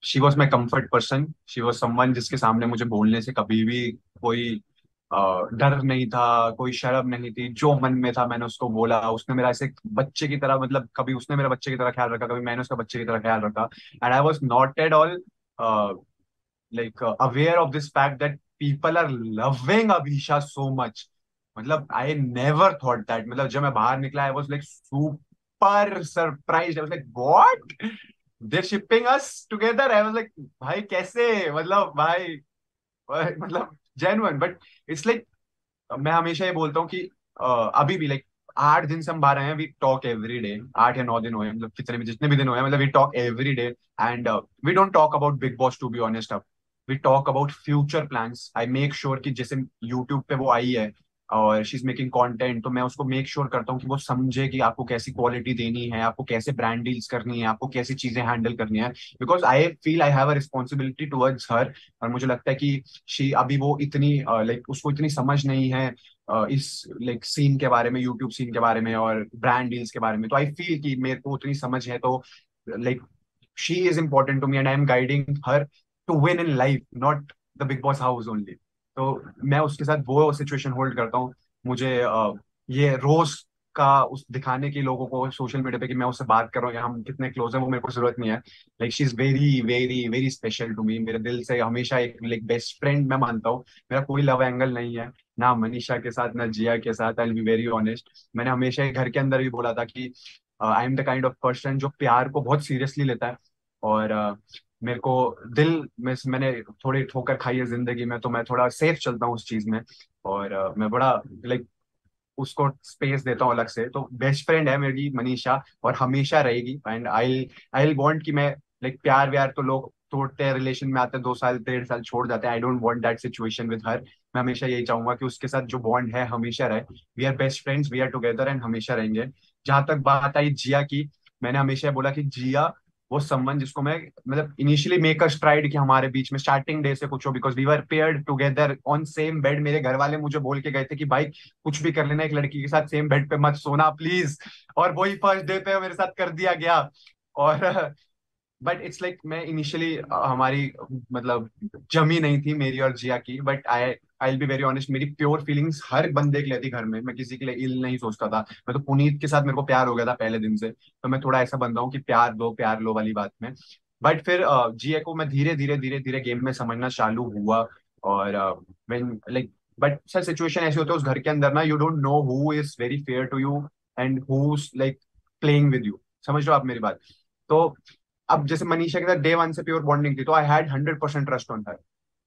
She was my comfort person. She was someone जिसके सामने मुझे बोलने से कभी भी कोई डर नहीं था, कोई शर्म नहीं थी। जो मन में था मैंने उसको बोला। उसने मेरा ऐसे बच्चे की तरह, मतलब कभी उसने मेरा बच्चे की तरह ख्याल रखा, कभी मैंने उसका बच्चे की तरह ख्याल रखा। And I was not at all like aware of this fact that people are loving Abhisha so much. मतलब I never thought that. मतलब जब मैं बाहर निकला I was like super surprised. I was like what? They're shipping us together. I was like भाई कैसे? मतलब भाई मतलब genuine. But it's like मैं हमेशा ये बोलता हूँ कि अभी भी लाइक 8 दिन से हम बाहर आए हैं, वी टॉक एवरी डे। 8 या 9 दिन हुए, मतलब कितने भी जितने भी दिन हुए, मतलब we talk every day. And we don't talk about Bigg Boss to be honest. अब we talk about future plans. I make sure कि जैसे यूट्यूब पे वो आई है और शी इज मेकिंग कंटेंट, तो मैं उसको मेक श्योर करता हूँ कि वो समझे कि आपको कैसी क्वालिटी देनी है, आपको कैसे ब्रांड डील्स करनी है, आपको कैसी चीजें हैंडल करनी है। Because I feel I have a responsibility towards हर। और मुझे लगता है कि शी अभी वो इतनी लाइक उसको इतनी समझ नहीं है इस लाइक सीन के बारे में, यूट्यूब सीन के बारे में और ब्रांड डील्स के बारे में। तो आई फील कि मेरे को उतनी समझ है, तो like she is important to me and I am guiding her to win in life, not the Bigg Boss house only. तो मैं उसके साथ वो सिचुएशन होल्ड करता हूँ। मुझे ये रोज का उस दिखाने की लोगों को सोशल मीडिया पे कि मैं उससे बात कर रहा हूँ या हम कितने क्लोज हैं, वो मेरे को जरूरत नहीं है। Like she is very very very special to me, मेरे दिल से हमेशा एक लाइक बेस्ट फ्रेंड मैं मानता हूँ। मेरा कोई लव एंगल नहीं है, ना मनीषा के साथ ना जिया के साथ, आई विल बी वेरी ऑनेस्ट। मैंने हमेशा ही घर के अंदर भी बोला था कि I am the kind of person जो प्यार को बहुत सीरियसली लेता है। और मेरे को दिल में मैंने थोड़ी ठोकर खाई है जिंदगी में, तो मैं थोड़ा सेफ चलता हूँ उस चीज में। और मैं बड़ा लाइक उसको स्पेस देता हूँ अलग से। तो बेस्ट फ्रेंड है मेरी मनीषा, और हमेशा रहेगी। एंड आई आई वांट कि मैं लाइक प्यार व्यार तो लोग तोड़ते हैं, रिलेशन में आते हैं 2 साल 1.5 साल छोड़ जाते हैं, आई don't want that situation with her. मैं हमेशा यही चाहूंगा कि उसके साथ जो बॉन्ड है हमेशा रहे। We are best friends, we are together and हमेशा रहेंगे। जहां तक बात आई जिया की, मैंने हमेशा बोला कि जिया वो सम्मान जिसको मैं मतलब इनिशियली मेकर्स ट्राइड कि हमारे बीच में स्टार्टिंग डे से कुछ हो, because we were paired together on same bed. मेरे घर वाले मुझे बोल के गए थे कि भाई कुछ भी कर लेना, एक लड़की के साथ सेम बेड पे मत सोना प्लीज। और वही फर्स्ट डे पे मेरे साथ कर दिया गया। और बट इट्स लाइक मैं इनिशियली हमारी मतलब जमी नहीं थी मेरी और जिया की। But I be very honest, मेरी प्योर फीलिंग्स हर बंदे के लिए थी घर में, मैं किसी के लिए इल नहीं सोचता था। मैं तो पुनीत के साथ मेरे को प्यार हो गया था पहले दिन से, तो मैं थोड़ा ऐसा बंदा हूँ कि प्यार लो वाली बात में। बट फिर जिया को मैं धीरे धीरे धीरे धीरे गेम में समझना चालू हुआ। और when like but sir situation ऐसी होती है उस घर के अंदर ना, you don't know who is very fair to you and who like playing with you. समझ रहे हो आप मेरी बात? तो अब जैसे मनीषा के साथ डे वन से प्योर बॉन्डिंग थी, तो I had 100% trust on her.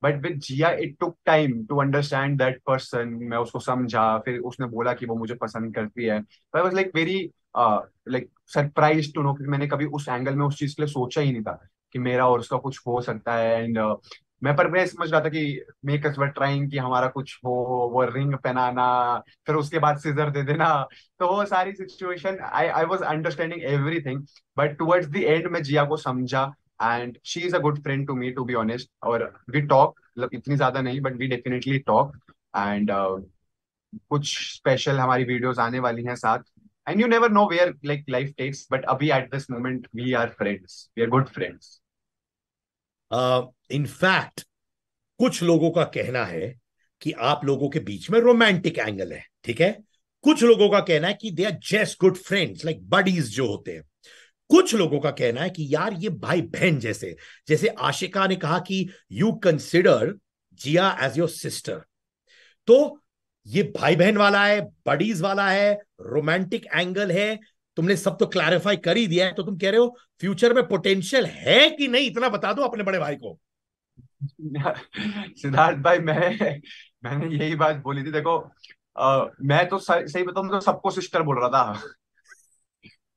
But with Jiya it took time to understand that person. मैं उसको समझा, फिर उसने बोला कि वो मुझे पसंद करती है, तो I was like very like surprise to know, क्योंकि मैंने कभी उस एंगल में उस चीज के लिए सोचा ही नहीं था कि मेरा और उसका कुछ हो सकता है। एंड मैं समझ रहा था कि मेकर्स वर ट्राइंग कि हमारा कुछ हो, वो रिंग पहनाना, फिर उसके बाद सीजर दे देना। तो वो सारी situation I I was understanding everything. But towards the end मैं जिया को समझा, and she is a good friend to me to be honest. और वी टॉक, मतलब इतनी ज्यादा नहीं but we definitely talk. And कुछ स्पेशल हमारी वीडियोस आने वाली हैं साथ। And you never know where like life takes, but अभी at this moment we are friends, we are good friends. In fact कुछ लोगों का कहना है कि आप लोगों के बीच में रोमांटिक एंगल है, ठीक है। कुछ लोगों का कहना है कि they are just good friends, like buddies जो होते हैं। कुछ लोगों का कहना है कि यार ये भाई बहन जैसे, जैसे आशिका ने कहा कि you consider Jiya as your sister. तो ये भाई बहन वाला है, बडीज वाला है, रोमांटिक एंगल है। तुमने सब तो क्लैरिफाई कर ही दिया है, तो तुम कह रहे हो फ्यूचर में पोटेंशियल है कि नहीं, इतना बता दो अपने बड़े भाई को। सिद्धार्थ भाई, मैंने यही बात बोली थी। देखो मैं तो सही बताऊं तो सबको सिस्टर बोल रहा था।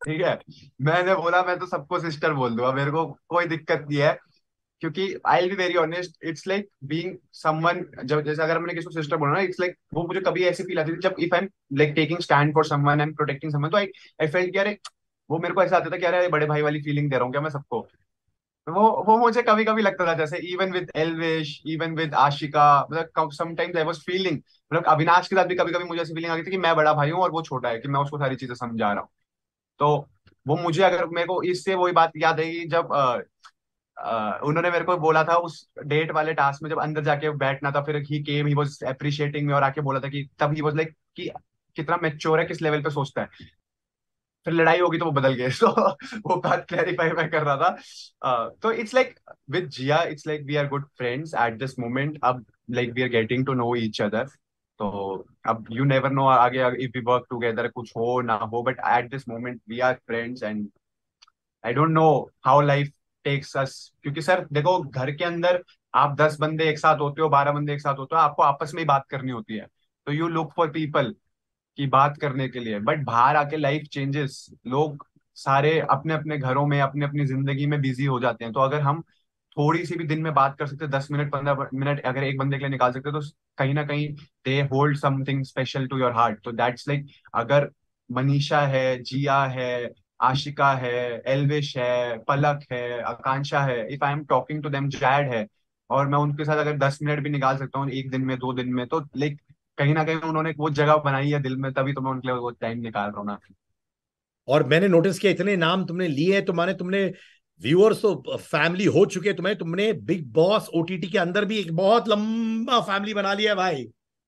ठीक है, मैंने बोला मैं तो सबको सिस्टर बोल दूंगा, मेरे को कोई दिक्कत नहीं है। क्योंकि आई will B very honest, it's like being someone, जब जैसे अगर मैंने किसी को सिस्टर बोला ना, इट्स लाइक वो मुझे कभी ऐसी फील आती थी जब if I am like taking stand for someone, I am protecting someone, तो आई आई फेल्ट कि अरे वो मेरे को ऐसा आता था कि अरे बड़े भाई वाली फीलिंग दे रहा हूँ क्या मैं सबको। वो मुझे कभी कभी लगता था, जैसे even with Elvish, even with Ashika, मतलब समटाइम्स आई वाज फीलिंग, मतलब अविनाश के साथ भी कभी कभी मुझे ऐसी फीलिंग आ गई थी कि मैं बड़ा भाई हूँ और वो छोटा है, कि मैं उसको सारी चीजें समझा रहा हूँ। तो वो मुझे, अगर मेरे को इससे वही बात याद आई जब उन्होंने मेरे को बोला था उस डेट वाले टास्क में, जब अंदर जाके बैठना था, फिर ही केम, ही वाज अप्रिशिएटिंग मी और आके बोला था कि तब ही वाज लाइक कि कितना मेच्योर है, किस लेवल पे सोचता है। फिर लड़ाई होगी तो वो बदल गए। तो वो बात क्लैरिफाई मैं कर रहा था। तो it's like with Jiya, it's like we are good friends at this moment. अब like we are getting to know each other. तो अब यू नेवर नो आगे इफ वी वर्क टुगेदर कुछ हो ना हो, but at this moment we are friends. And I don't know how life takes us, क्योंकि sir देखो घर के अंदर आप 10 बंदे एक साथ होते हो, 12 बंदे एक साथ होते हो, आपको आपस में ही बात करनी होती है। तो यू लुक फॉर पीपल की बात करने के लिए, बट बाहर आके लाइफ चेंजेस, लोग सारे अपने अपने घरों में अपनी अपनी जिंदगी में बिजी हो जाते हैं। तो अगर हम थोड़ी सी भी दिन में बात कर सकते हैं, 10 मिनट 15 मिनट अगर एक बंदे के लिए निकाल सकते हैं, तो कहीं ना कहीं they hold something special to your heart. तो दैट्स लाइक अगर मनीषा है, जिया है, आशिका है, एल्विश है, पलक है, आकांक्षा है, if I am talking to them, Jad है, और मैं उनके साथ अगर 10 मिनट भी निकाल सकता हूँ एक दिन में 2 दिन में, तो लाइक कहीं ना कहीं उन्होंने वो जगह बनाई है दिल में, तभी तो मैं उनके लिए वो टाइम निकाल रहा हूँ ना। और मैंने नोटिस किया इतने नाम तुमने लिए हैं, तुम्हारे तुमने व्यूअर्स तो फैमिली हो चुके हैं तुम्हें, तुमने बिग बॉस ओटीटी के अंदर भी एक बहुत लंबा फैमिली बना लिया है भाई।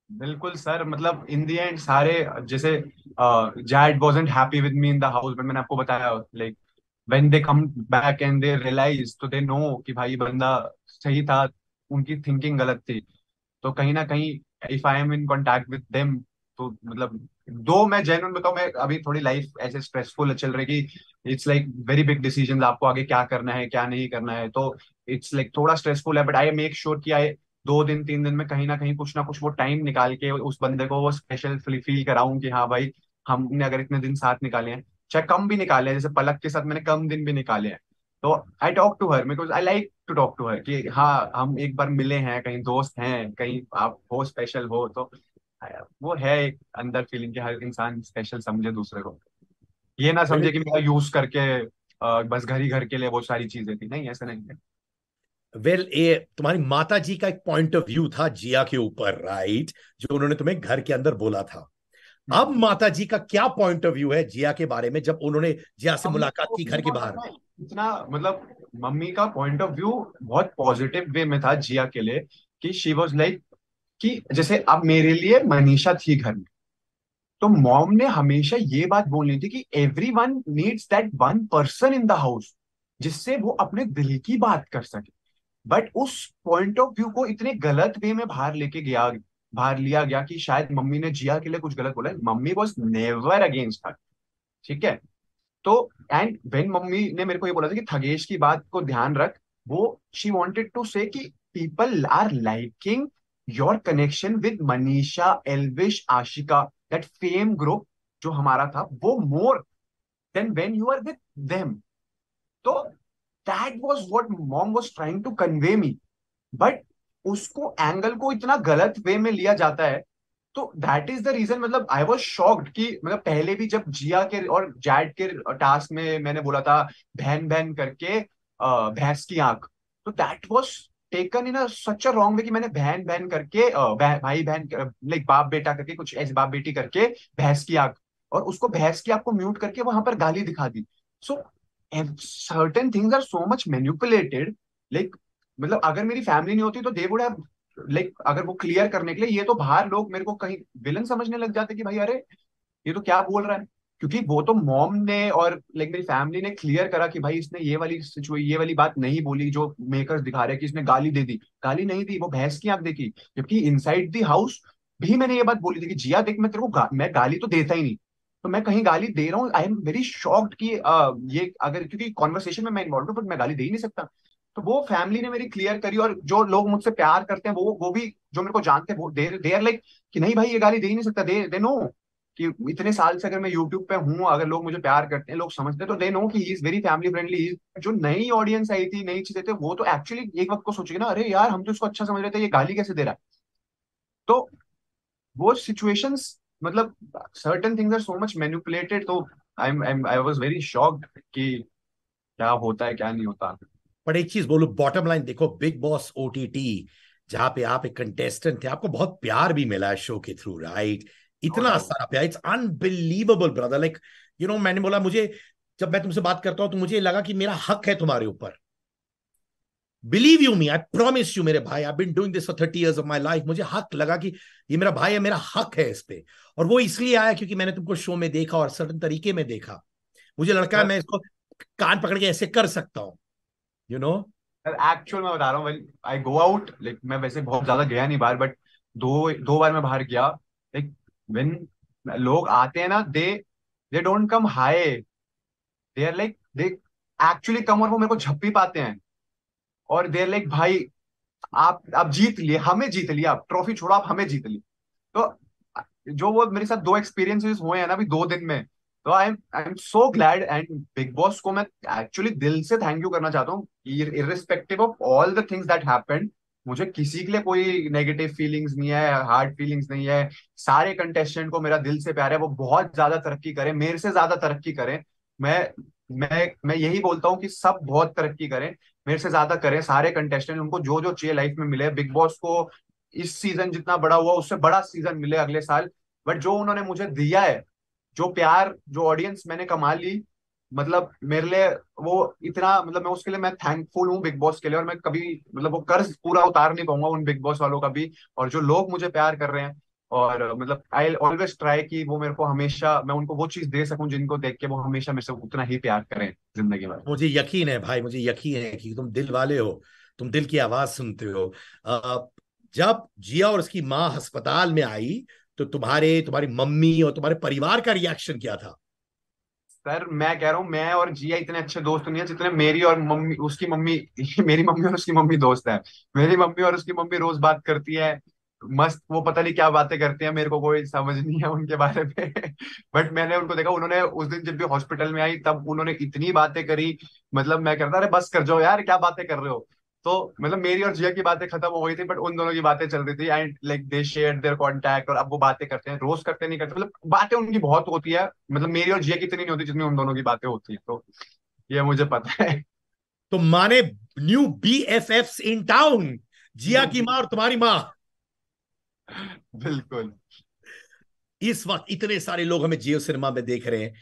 बिल्कुल सर, मतलब इन दी एंड सारे, जैसे Jad wasn't happy with me in the house, but मैंने आपको बताया like when they come back and they realise, तो दे नो कि भाई बंदा सही था, उनकी थिंकिंग गलत थी। तो कहीं ना कहीं if I M in contact with them, तो मतलब दो मैं जेन्युइन बताऊं, मैं अभी थोड़ी लाइफ ऐसे स्ट्रेसफुल चल रही कि it's like very big decisions, आपको आगे क्या करना है क्या नहीं करना है, तो इट्स लाइक थोड़ा स्ट्रेसफुल है, बट आई मेक श्योर कि आई 2 दिन 3 दिन में कहीं ना कुछ वो टाइम निकाल के उस बंदे को वो स्पेशल फील कराऊं कि हाँ भाई, हमने अगर इतने दिन साथ निकाले हैं, चाहे कम भी निकाले हैं, जैसे पलक के साथ मैंने कम दिन भी निकाले हैं, तो I talk to her because I like to talk to her कि हाँ हम एक बार मिले हैं, कहीं दोस्त हैं, कहीं आप हो स्पेशल हो, तो वो है एक अंदर फीलिंग कि हर इंसान स्पेशल समझे दूसरे को, ये ना समझे कि मेरा यूज करके बस घर ही घर के लिए वो सारी चीजें थी, नहीं ऐसा नहीं है। वेल ये तुम्हारी माता जी का एक पॉइंट ऑफ व्यू था जिया के ऊपर, राइट, जो उन्होंने तुम्हें घर के अंदर बोला था। अब हम्म। माता जी का क्या पॉइंट ऑफ व्यू है जिया के बारे में, जब उन्होंने जिया से मम्मी मुलाकात की घर के को बाहर? पता है इतना, मतलब मम्मी का पॉइंट ऑफ व्यू बहुत पॉजिटिव वे में था जिया के लिए, कि शी वॉज लाइक कि जैसे अब मेरे लिए मनीषा थी घर में, तो मॉम ने हमेशा ये बात बोलनी थी कि every one needs that one person in the house, जिससे वो अपने दिल की बात कर सके। बट उस पॉइंट ऑफ व्यू को इतने गलत वे में बाहर लिया गया कि शायद मम्मी ने जिया के लिए कुछ गलत बोला, mummy was never against her, ठीक है। तो एंड वेन मम्मी ने मेरे को ये बोला था कि थगेश की बात को ध्यान रख, वो शी वांटेड टू से कि people are liking your connection with Manisha, Elvish, Ashika, that fame group जो हमारा था, वो more than when you are with them. तो that was what mom was trying to convey me, but उसको एंगल को इतना गलत वे में लिया जाता है। तो दैट इज द रीजन, मतलब आई वॉज शॉक्ड कि मतलब पहले भी जब जिया के और जैड के टास्क में मैंने बोला था बहन बहन करके भैंस की आंख, तो that was taken in such a wrong way कि मैंने बहन बहन करके भाई बहन लाइक बाप बेटा करके कुछ ऐसे बाप बेटी करके भैंस की आंख, और उसको भैंस की आंख को म्यूट करके वहां पर गाली दिखा दी। So certain things are so much manipulated, like मतलब अगर मेरी फैमिली नहीं होती तो दे वुड हैव लाइक, अगर वो क्लियर करने के लिए, ये तो बाहर लोग मेरे को कहीं विलन समझने लग जाते कि भाई अरे ये तो क्या बोल रहा है, क्योंकि वो तो मॉम ने और लाइक मेरी फैमिली ने क्लियर करा कि भाई इसने ये वाली बात नहीं बोली जो मेकर्स दिखा रहे हैं कि इसने गाली दे दी, गाली नहीं दी, वो भैंस की आंख देखी, जबकि इनसाइड द हाउस भी मैंने ये बात बोली थी कि जिया देख, मैं तेरे को मैं गाली तो देता ही नहीं, तो मैं कहीं गाली दे रहा हूँ, आई एम वेरी शॉक्ड कि ये अगर क्योंकि कॉन्वर्सेशन में मैं इन्वॉल्व हूँ, बट मैं गाली दे ही नहीं सकता। तो वो फैमिली ने मेरी क्लियर करी, और जो लोग मुझसे प्यार करते हैं वो भी जो मेरे को जानते हैं वो दे आर लाइक कि नहीं भाई ये गाली दे ही नहीं सकता, दे नो कि इतने साल से अगर मैं यूट्यूब पे हूँ, अगर लोग मुझे प्यार करते हैं, लोग समझते हैं, तो दे नो कि he is very family friendly. जो नई ऑडियंस आई थी, नई चीजें थे, वो तो एक्चुअली एक वक्त को सोचेगी ना, अरे यार हम तो इसको अच्छा समझ रहे थे, ये गाली कैसे दे रहा है। तो वो सिचुएशंस, मतलब certain things are so much manipulated, तो आई वाज वेरी शॉक्ड कि क्या होता है क्या नहीं होता। पर एक चीज बोलू, बॉटम लाइन देखो, बिग बॉस ओटीटी जहां पे आप एक कंटेस्टेंट थे, आपको बहुत प्यार भी मिला है शो के थ्रू, राइट? नो इतना डाउट। सारा प्यार, इट्स अनबिलीवेबल ब्रदर, लाइक मैंने बोला, मुझे जब मैं तुमसे बात करता हूं तो मुझे लगा कि मेरा हक है तुम्हारे ऊपर। Believe you me, I promise you मेरे भाई, I been doing this for 30 years of my life, मुझे हक लगा कि ये मेरा भाई है, मेरा हक है इस पे। और वो इसलिए आया क्योंकि मैंने तुमको शो में देखा और सर्टन तरीके में देखा, मुझे लड़का है सर मैं इसको कान पकड़ के ऐसे कर सकता हूं, यू नो। सर एक्चुअल मैं बता रहा हूँ, आई गो आउट, लाइक मैं वैसे बहुत ज्यादा गया नहीं बाहर, बट दो दो बार मैं बाहर गया, लाइक व्हेन लोग आते हैं ना, they don't come hi, they are like they actually come, और वो मेरे को झप्पी पाते हैं, और दे आर लाइक भाई आप जीत लिए, हमें जीत लिया, आप ट्रॉफी छोड़ो, आप हमें जीत लिए। तो जो वो मेरे साथ दो एक्सपीरियंसेस हुए हैं ना अभी 2 दिन में, तो I am so glad, and big boss को मैं एक्चुअली दिल से थैंक यू करना चाहता हूँ, irrespective of all the things that happened. मुझे किसी के लिए कोई नेगेटिव फीलिंग्स नहीं है, हार्ड फीलिंग्स नहीं है, सारे कंटेस्टेंट को मेरा दिल से प्यार है, वो बहुत ज्यादा तरक्की करें, मेरे से ज्यादा तरक्की करें। मैं मैं यही बोलता हूँ कि सब बहुत तरक्की करें, मेरे से ज्यादा करें सारे कंटेस्टेंट, उनको जो जो चाहिए लाइफ में मिले, बिग बॉस को इस सीजन जितना बड़ा हुआ उससे बड़ा सीजन मिले अगले साल। बट जो उन्होंने मुझे दिया है, जो प्यार, जो ऑडियंस मैंने कमा ली, मतलब मेरे लिए वो इतना, मतलब मैं उसके लिए मैं थैंकफुल हूँ बिग बॉस के लिए, और मैं कभी मतलब वो कर्ज पूरा उतार नहीं पाऊंगा उन बिग बॉस वालों का भी, और जो लोग मुझे प्यार कर रहे हैं, और मतलब आई ऑलवेज ट्राई कि वो मेरे को हमेशा, मैं उनको वो चीज दे सकूं जिनको देख के वो हमेशा मेरे से उतना ही प्यार करें जिंदगी भर। मुझे यकीन है भाई, मुझे यकीन है कि तुम दिल वाले हो, तुम दिल की आवाज सुनते हो। अ, जब जिया और उसकी माँ अस्पताल में आई तो तुम्हारी मम्मी और तुम्हारे परिवार का रिएक्शन क्या था? सर मैं कह रहा हूँ, मैं और जिया इतने अच्छे दोस्त नहीं है जितने मेरी और मम्मी उसकी मम्मी मेरी मम्मी और उसकी मम्मी दोस्त है। मेरी मम्मी और उसकी मम्मी रोज बात करती है, मस्त, वो पता नहीं क्या बातें करती है, मेरे को कोई समझ नहीं है उनके बारे में बट मैंने उनको देखा, उन्होंने उस दिन जब भी हॉस्पिटल में आई तब उन्होंने इतनी बातें करी। मतलब मैं कहता, अरे बस कर जाओ यार, क्या बातें कर रहे हो। तो मतलब मेरी और जिया की बातें खत्म हो गई थी, बट उन दोनों की बातें चल रही थी, and like they share their contact, और अब वो बातें करते हैं, रोज करते नहीं करते, मतलब बातें उनकी बहुत होती है। मतलब मेरी और जिया की इतनी नहीं होती जितनी उन दोनों की बातें होती है, तो ये मुझे पता है। तो माने न्यू BFFs इन टाउन, जिया की माँ और तुम्हारी माँ। बिल्कुल। इस वक्त इतने सारे लोग हमें जियो सिनेमा में देख रहे हैं।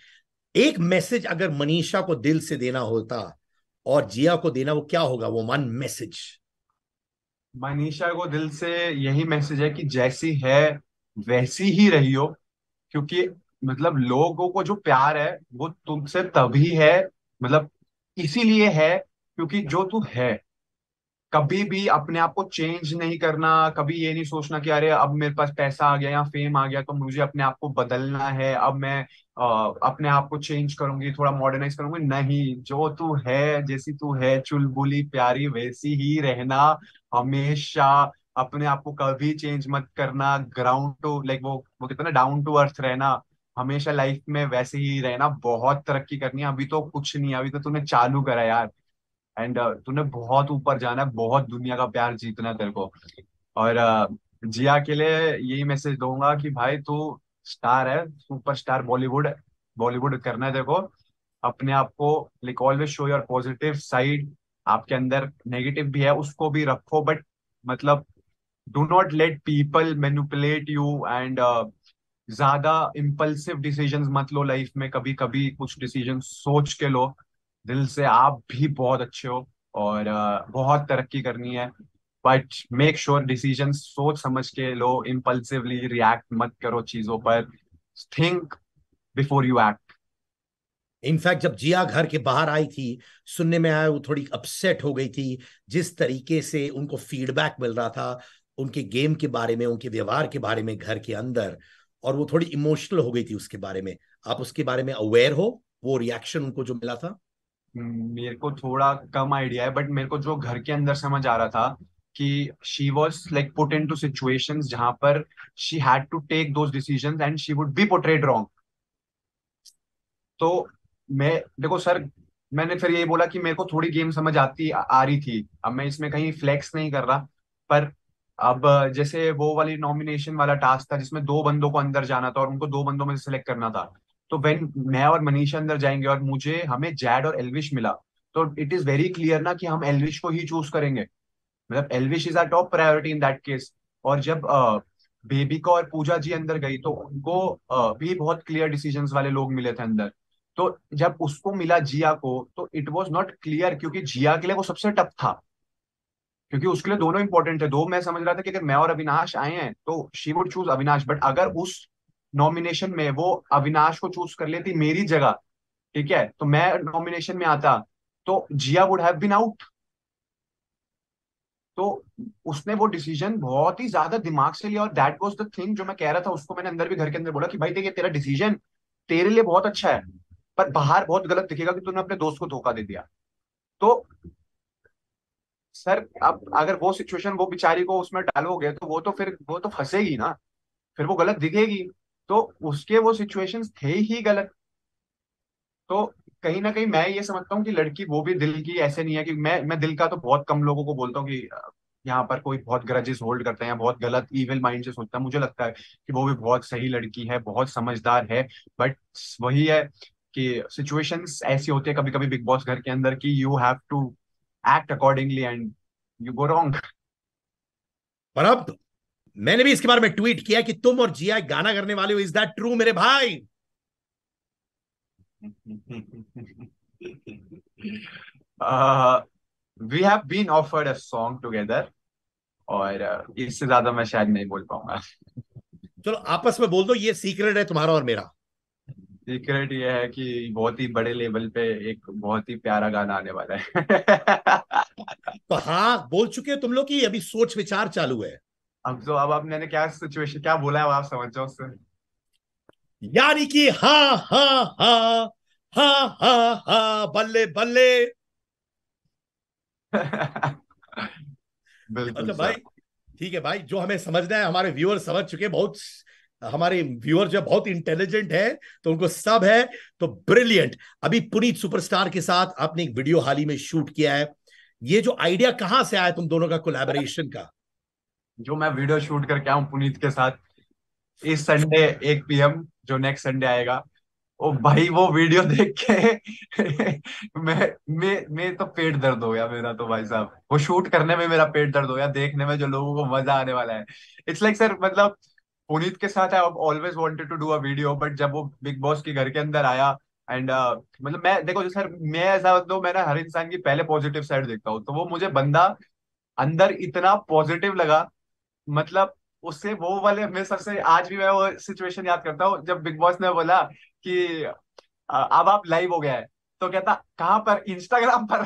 एक मैसेज अगर मनीषा को दिल से देना होता और जिया को देना, वो क्या होगा वो वन मैसेज? मनीषा को दिल से यही मैसेज है कि जैसी है वैसी ही रही हो, क्योंकि मतलब लोगों को जो प्यार है वो तुमसे तभी है, मतलब इसीलिए है क्योंकि जो तू है। कभी भी अपने आप को चेंज नहीं करना, कभी ये नहीं सोचना कि अरे अब मेरे पास पैसा आ गया या फेम आ गया तो मुझे अपने आप को बदलना है, अब मैं अपने आप को चेंज करूंगी, थोड़ा मॉडर्नाइज करूंगी। नहीं, जो तू है, जैसी तू है, चुलबुली प्यारी वैसी ही रहना हमेशा। अपने आप को कभी चेंज मत करना, ग्राउंड टू लाइक वो कितना डाउन टू अर्थ रहना, हमेशा लाइफ में वैसे ही रहना। बहुत तरक्की करनी है, अभी तो कुछ नहीं है, अभी तो तूने चालू करा यार। एंड तूने बहुत ऊपर जाना है, बहुत दुनिया का प्यार जीतना है तेरे को। और जिया के लिए यही मैसेज दूंगा कि भाई तू स्टार है, सुपरस्टार, बॉलीवुड, बॉलीवुड करना है तेरे को। अपने आप को like always show your positive side. आपके अंदर नेगेटिव भी है, उसको भी रखो, बट मतलब do not let people manipulate you, and ज्यादा इम्पल्सिव डिसीजंस मत लो लाइफ में। कभी कभी कुछ डिसीजन सोच के लो, दिल से। आप भी बहुत अच्छे हो और बहुत तरक्की करनी है, बट मेक श्योर डिसीजन सोच समझ के लो, इम्पल्सिवली रिएक्ट मत करो चीजों पर। Think before you act. In fact जब जिया घर के बाहर आई थी, सुनने में आया वो थोड़ी अपसेट हो गई थी, जिस तरीके से उनको फीडबैक मिल रहा था उनके गेम के बारे में, उनके व्यवहार के बारे में घर के अंदर, और वो थोड़ी इमोशनल हो गई थी उसके बारे में। आप उसके बारे में अवेयर हो, वो रिएक्शन उनको जो मिला था? मेरे को थोड़ा कम आइडिया है, बट मेरे को जो घर के अंदर समझ आ रहा था कि she was like put into situations जहां पर she had to take those decisions and she would be portrayed wrong. तो मैं, देखो सर, मैंने फिर यही बोला कि मेरे को थोड़ी गेम समझ आ रही थी। अब मैं इसमें कहीं फ्लेक्स नहीं कर रहा, पर अब जैसे वो वाली नॉमिनेशन वाला टास्क था जिसमें दो बंदों को अंदर जाना था और उनको दो बंदों में से सिलेक्ट करना था। तो वेन मैं और मनीषा अंदर जाएंगे और मुझे हमें जैड और एल्विश मिला, तो इट इज वेरी क्लियर ना कि हम एल्विश को ही चूज करेंगे। मतलब Elvish is our top priority in that case. और जब बेबिका और पूजा जी अंदर गई तो उनको भी बहुत क्लियर डिसीजंस वाले लोग मिले थे अंदर। तो जब उसको मिला जिया को, तो इट वाज नॉट क्लियर, क्योंकि जिया के लिए वो सबसे टफ था, क्योंकि उसके लिए दोनों इंपॉर्टेंट थे। दो मैं समझ रहा था कि अगर मैं और अविनाश आए हैं तो she would choose Avinash, but अगर उस नॉमिनेशन में वो अविनाश को चूज कर लेती मेरी जगह, ठीक है, तो मैं नॉमिनेशन में आता, तो जिया वुड हैव बीन आउट। तो उसने वो डिसीजन बहुत ही ज्यादा दिमाग से लिया, और दैट वाज द थिंग जो मैं कह रहा था उसको। मैंने अंदर भी घर के अंदर बोला कि भाई देखिए, तेरा डिसीजन तेरे लिए बहुत अच्छा है, पर बाहर बहुत गलत दिखेगा कि तूने अपने दोस्त को धोखा दे दिया। तो सर, अब अगर वो सिचुएशन वो बेचारी को उसमें डालोगे तो वो तो फिर वो तो फंसेगी ना, फिर वो गलत दिखेगी। तो उसके वो सिचुएशंस थे ही गलत। तो कहीं ना कहीं मैं ये समझता हूँ कि लड़की वो भी दिल की ऐसे नहीं है कि मैं दिल का तो बहुत कम लोगों को बोलता हूँ कि यहाँ पर कोई बहुत ग्रजेस होल्ड करते हैं या बहुत गलत इविल माइंड से सोचता है। मुझे लगता है कि वो भी बहुत सही लड़की है, बहुत समझदार है। बट वही है कि सिचुएशंस ऐसी होती है कभी कभी बिग बॉस घर के अंदर की you have to act accordingly and you go wrong. पर अब मैंने भी इसके बारे में ट्वीट किया कि तुम और जिया एक गाना करने वाले हो। इज दैट ट्रू मेरे भाई? We have been offered a song together, और इससे ज्यादा मैं शायद नहीं बोल पाऊंगा। चलो आपस में बोल दो, ये सीक्रेट है तुम्हारा और मेरा। सीक्रेट ये है कि बहुत ही बड़े लेवल पे एक बहुत ही प्यारा गाना आने वाला है। तो हाँ, बोल चुके हो तुम लोग की अभी सोच विचार चालू है। अब मैंने क्या सिचुएशन क्या बोला है अब आप समझ जाओ उससे। यानी कि हाँ हाँ हाँ, हाँ हाँ हाँ, बल्ले बल्ले। बिल्कुल अच्छा भाई, सर। ठीक है भाई, जो हमें समझना है हमारे व्यूअर समझ चुके, बहुत हमारे व्यूअर जो बहुत इंटेलिजेंट है, तो उनको सब है। तो ब्रिलियंट। अभी पुनीत सुपरस्टार के साथ आपने एक वीडियो हाल ही में शूट किया है। ये जो आइडिया कहां से आया तुम दोनों का कोलैबोरेशन का? जो मैं वीडियो शूट करके आऊं पुनीत के साथ इस संडे 1 PM, जो नेक्स्ट संडे आएगा। ओ भाई वो वीडियो देख के मैं तो पेट दर्द हो गया मेरा तो भाई साहब, वो शूट करने में मेरा पेट दर्द हो गया, देखने में जो लोगों को मजा आने वाला है। इट्स लाइक सर मतलब पुनीत के साथ I always wanted to do a video, but जब वो बिग बॉस के घर के अंदर आया एंड मतलब मैं देखो जो सर मैं ऐसा तो मैं ना हर इंसान की पहले पॉजिटिव साइड देखता हूँ, तो वो मुझे बंदा अंदर इतना पॉजिटिव लगा। मतलब उससे वो वाले मैं सबसे आज भी मैं वो सिचुएशन याद करता हूँ जब बिग बॉस ने बोला कि अब आप लाइव हो गया है, तो कहता कहाँ पर, इंस्टाग्राम पर।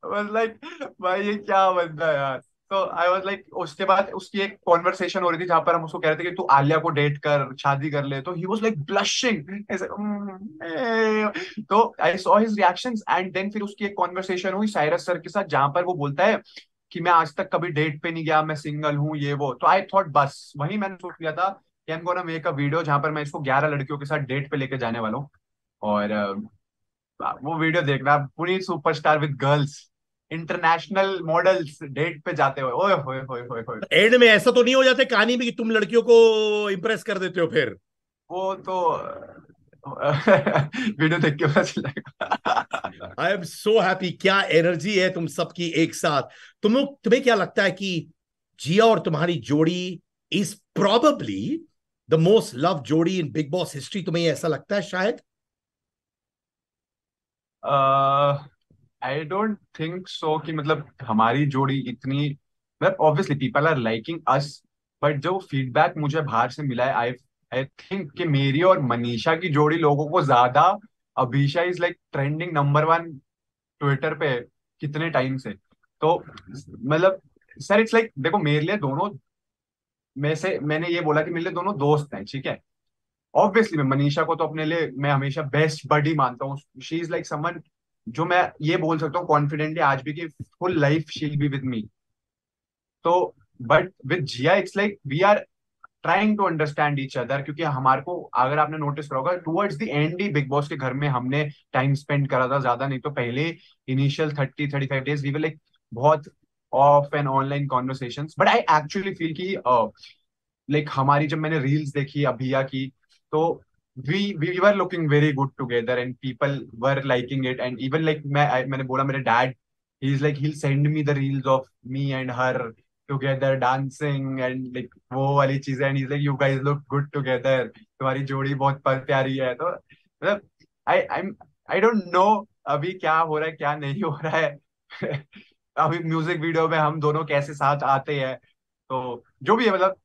वाज लाइक भाई ये क्या बंदा है यार। तो आई वाज लाइक उसके बाद उसकी एक कॉन्वर्सेशन हो रही थी जहां पर हम उसको कह रहे थे कि तू आलिया को डेट कर, शादी कर ले, तो ही वाज लाइक ब्लशिंग ऐसे तो I saw his reactions and then फिर उसकी एक कॉन्वर्सेशन हुई साइरस सर के साथ जहां पर वो बोलता है कि मैं आज तक कभी डेट पे नहीं गया, मैं सिंगल हूँ ये वो। तो आई थॉट बस वही मैंने सोच लिया था कि I am gonna make a video जहां पर मैं इसको 11 लड़कियों के साथ डेट पे लेके जाने वाला हूँ। और वो वीडियो देखना, पूरी superstar with girls, international models date पे जाते हुए, ओए होए होए होए होए। एंड में ऐसा तो नहीं हो जाते कहानी में कि तुम लड़कियों को इंप्रेस कर देते हो फिर? वो तो वीडियो देख के पता चलेगा। आई एम सो हैप्पी, क्या एनर्जी है तुम सबकी एक साथ। तुम्हें क्या लगता है कि जिया और तुम्हारी जोड़ी is probably the most love जोड़ी इन बिग बॉस हिस्ट्री? तुम्हें ऐसा लगता है शायद? आई डोंट थिंक सो कि मतलब हमारी जोड़ी इतनी, मतलब obviously people are liking us, but जो फीडबैक मुझे बाहर से मिला है आई आई थिंक कि मेरी और मनीषा की जोड़ी लोगों को ज्यादा, Abhisha is like trending number 1 Twitter पे कितने टाइम से। तो मतलब सर इट्स लाइक देखो मेरे लिए दोनों में से मैंने ये बोला कि मेरे लिए दोनों दोस्त हैं, ठीक है। ऑब्वियसली मैं मनीषा को तो अपने लिए मैं हमेशा बेस्ट बडी मानता हूँ, शी इज लाइक समवन जो मैं ये बोल सकता हूँ कॉन्फिडेंटली आज भी कि full life she will be with me. तो but with Jiya it's like we are trying to understand each other, क्योंकि हमारे को अगर आपने नोटिस करा होगा टुवर्ड्स द एंड ही बिग बॉस के घर में हमने टाइम स्पेंड करा था ज्यादा, नहीं तो पहले initial 30-35 days we were like बहुत off and online conversations. But I actually feel की लाइक हमारी जब मैंने रील्स देखी अभिया की, तो we were looking very good together and people were liking it and even like मैंने बोला मेरे dad he is like he send me the reels of me and her together dancing and like वो वाली चीजें and is like you guys look good together, तुम्हारी जोड़ी बहुत प्यारी है। तो मतलब आई आई डोंट नो अभी क्या हो रहा है क्या नहीं हो रहा है। अभी म्यूजिक वीडियो में हम दोनों कैसे साथ आते हैं, तो जो भी है मतलब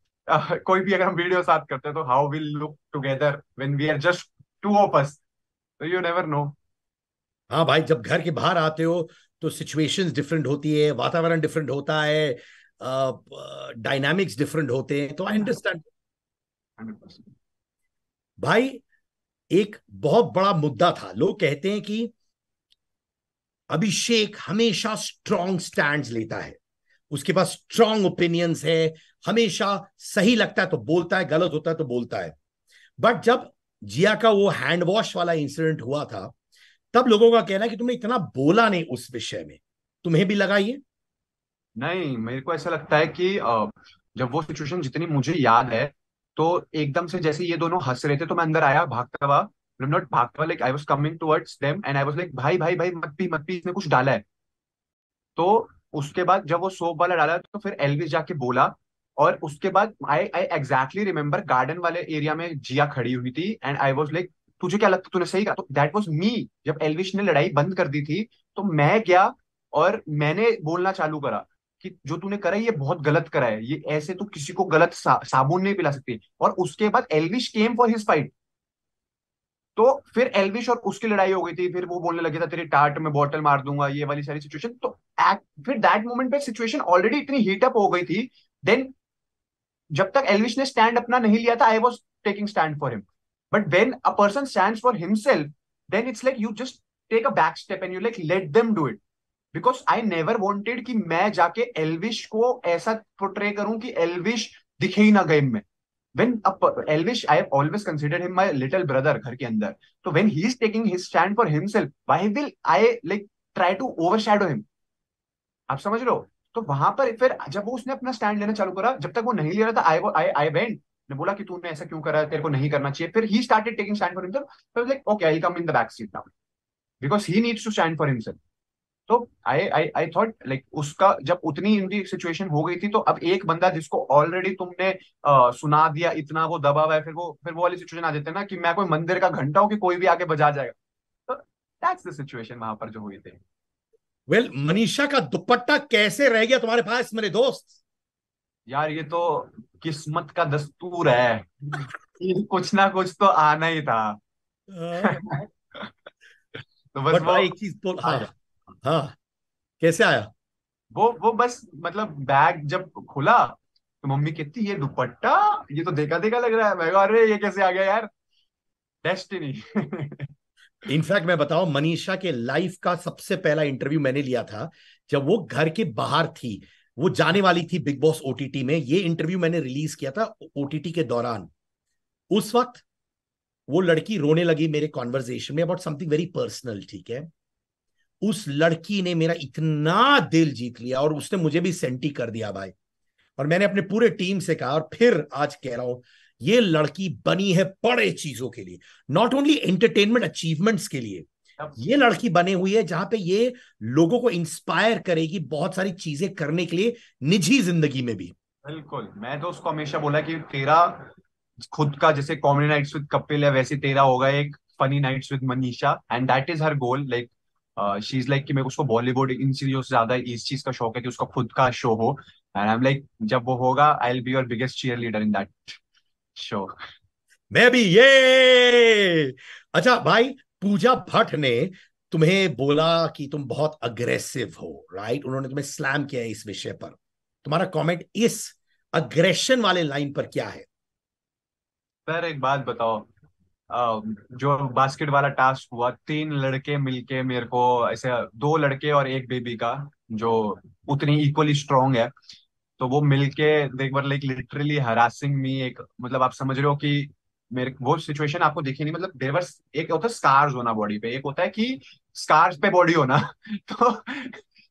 कोई भी अगर हम वीडियो साथ करते हैं तो how will look together when we are just two of us, तो यू नेवर नो। हाँ भाई, जब घर के बाहर आते हो तो सिचुएशंस डिफरेंट होती है, वातावरण डिफरेंट होता है, डायनामिक्स डिफरेंट होते हैं, तो आई अंडरस्टैंड। 100%। भाई, एक बहुत बड़ा मुद्दा था, लोग कहते हैं कि अभिषेक हमेशा स्ट्रॉन्ग स्टैंड्स लेता है, उसके पास स्ट्रॉन्ग ओपिनियंस है, हमेशा सही लगता है तो बोलता है, गलत होता है तो बोलता है। बट जब जिया का वो हैंड वॉश वाला इंसिडेंट हुआ था, तब लोगों का कहना है कि तुमने इतना बोला नहीं उस विषय में। तुम्हें भी लगा ये? नहीं मेरे को ऐसा लगता है कि जब वो सिचुएशन जितनी मुझे याद है, तो एकदम से जैसे ये दोनों हंस रहे थे तो मैं अंदर आया भागता हुआ, नॉट भागता हुआ, like I was coming towards them and I was like भाई भाई भाई मत पी इसने कुछ डाला है। तो उसके बाद जब वो सोप वाला डाला तो फिर एल्विस जाके बोला, और उसके बाद आई आई एग्जैक्टली रिमेम्बर गार्डन वाले एरिया में जिया खड़ी हुई थी एंड आई वाज लाइक तुझे क्या लगता तूने सही कहा, तो दैट वाज मी। जब एल्विश ने लड़ाई बंद कर दी थी तो मैं गया और मैंने बोलना चालू करा कि जो तूने करा है ये बहुत गलत करा है, ये ऐसे तू किसी को गलत साबुन नहीं पिला सकती। और उसके बाद Elvish came for his fight. तो फिर एल्विश और उसकी लड़ाई हो गई थी, फिर वो बोलने लगे था तेरी टाट में बॉटल मार दूंगा, ये वाली सारी सिचुएशन। तो फिर दैट मोमेंट पे सिचुएशन ऑलरेडी इतनी हीट अप हो गई थी। देन जब तक एल्विश ने स्टैंड अपना नहीं लिया था, I was taking stand for him. But when a person stand for himself, then it's like you just take a back step and you like let them do it. Because I never wanted कि मैं जाके एल्विश को ऐसा portray करूं कि एल्विश दिखे ही ना game में। when Elvish, I have always considered him my little brother घर के अंदर। तो when he is taking his stand for himself, why will I like try to overshadow him? आप समझ रहे हो? तो वहां पर फिर जब वो उसने अपना स्टैंड लेना चालू करा, जब तक वो नहीं ले रहा था, आई वेंट, ने बोला कि तूने ऐसा क्यों करा, तेरे को नहीं करना चाहिए। फिर he started taking stand for himself. तो like okay, I come in the back seat now because he needs to stand for himself. तो आई थॉट लाइक उसका जब उतनी इनकी सिचुएशन हो गई थी, तो अब एक बंदा जिसको ऑलरेडी तुमने सुना दिया, इतना वो दबा हुआ है, फिर वो वाली सिचुएशन आ जाती है ना कि मैं कोई मंदिर का घंटा हूं कि कोई भी आके बजा जाएगा। तो दैट्स द सिचुएशन वहां पर जो हुई थी। वेल, मनीषा का दुपट्टा कैसे रह गया तुम्हारे पास मेरे दोस्त? यार ये तो किस्मत का दस्तूर है कि कुछ ना कुछ तो आना ही था। तो बस बट वो भाई एक चीज तो, आ हाँ, गया। हाँ, कैसे आया? वो बस मतलब बैग जब खुला तो मम्मी कहती ये दुपट्टा, ये तो देखा देखा लग रहा है। मैं कहा, अरे ये कैसे आ गया यार, डेस्टिनी। इनफैक्ट मैं बताऊं, मनीषा के लाइफ का सबसे पहला इंटरव्यू मैंने लिया था जब वो घर के बाहर थी। वो जाने वाली थी बिग बॉस ओटीटी में। ये इंटरव्यू मैंने रिलीज किया था ओटीटी के दौरान। उस वक्त वो लड़की रोने लगी मेरे कॉन्वर्जेशन में अबाउट समथिंग वेरी पर्सनल, ठीक है। उस लड़की ने मेरा इतना दिल जीत लिया और उसने मुझे भी सेंटी कर दिया भाई। और मैंने अपने पूरे टीम से कहा, और फिर आज कह रहा हूं, ये लड़की बनी है बड़े चीजों के लिए, नॉट ओनली एंटरटेनमेंट अचीवमेंट्स के लिए। ये लड़की बनी हुई है जहां पे ये लोगों को इंस्पायर करेगी बहुत सारी चीजें करने के लिए निजी जिंदगी में भी। बिल्कुल, मैं तो उसको हमेशा बोला कि तेरा खुद का जैसे कॉमेडी नाइट्स विद कपिल है, वैसे तेरा होगा एक funny nights with Manisha, and that is her goal. Like she is like कि मेरे को उसको बॉलीवुड इन चीजों से ज्यादा इस चीज का शौक है कि उसका खुद का शो हो। एंड आई एम लाइक जब वो होगा, I will be your biggest cheerleader in that show. मैं भी ये। अच्छा भाई, पूजा भट्ट ने तुम्हें बोला कि तुम बहुत अग्रेसिव हो, राइट? उन्होंने तुम्हें स्लैम किया है इस विषय पर। तुम्हारा कमेंट इस अग्रेशन वाले लाइन पर क्या है? सर एक बात बताओ, जो बास्केट वाला टास्क हुआ, 3 लड़के मिलके मेरे को ऐसे, 2 लड़के और एक बेबी का जो उतनी इक्वली स्ट्रांग है, तो वो मिलके देख बार लाइक लिटरली हरासिंग मी। एक मतलब आप समझ रहे हो कि मेरे वो सिचुएशन आपको दिखी नहीं। मतलब देवर, एक होता है स्कार्स होना बॉडी पे, एक होता है कि स्कार्स पे बॉडी होना। तो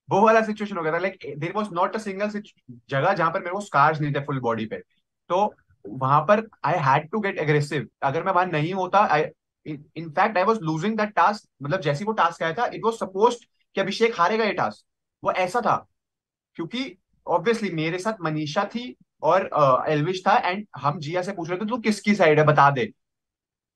वो वाला सिचुएशन हो गया था। Like there was not a single जगह जहां पर मेरे को स्कार्स नहीं थे फुल बॉडी पे। तो वहां पर I had to get aggressive. अगर मैं वहां नहीं होता, I in fact I was losing that task. मतलब जैसे ही वो टास्क आया था, इट वाज सपोज्ड कि अभिषेक हारेगा ये टास्क। वो ऐसा था क्योंकि ऑब्वियसली मेरे साथ मनीषा थी और एल्विश था, एंड हम जिया से पूछ रहे थे तू किसकी साइड है बता दे।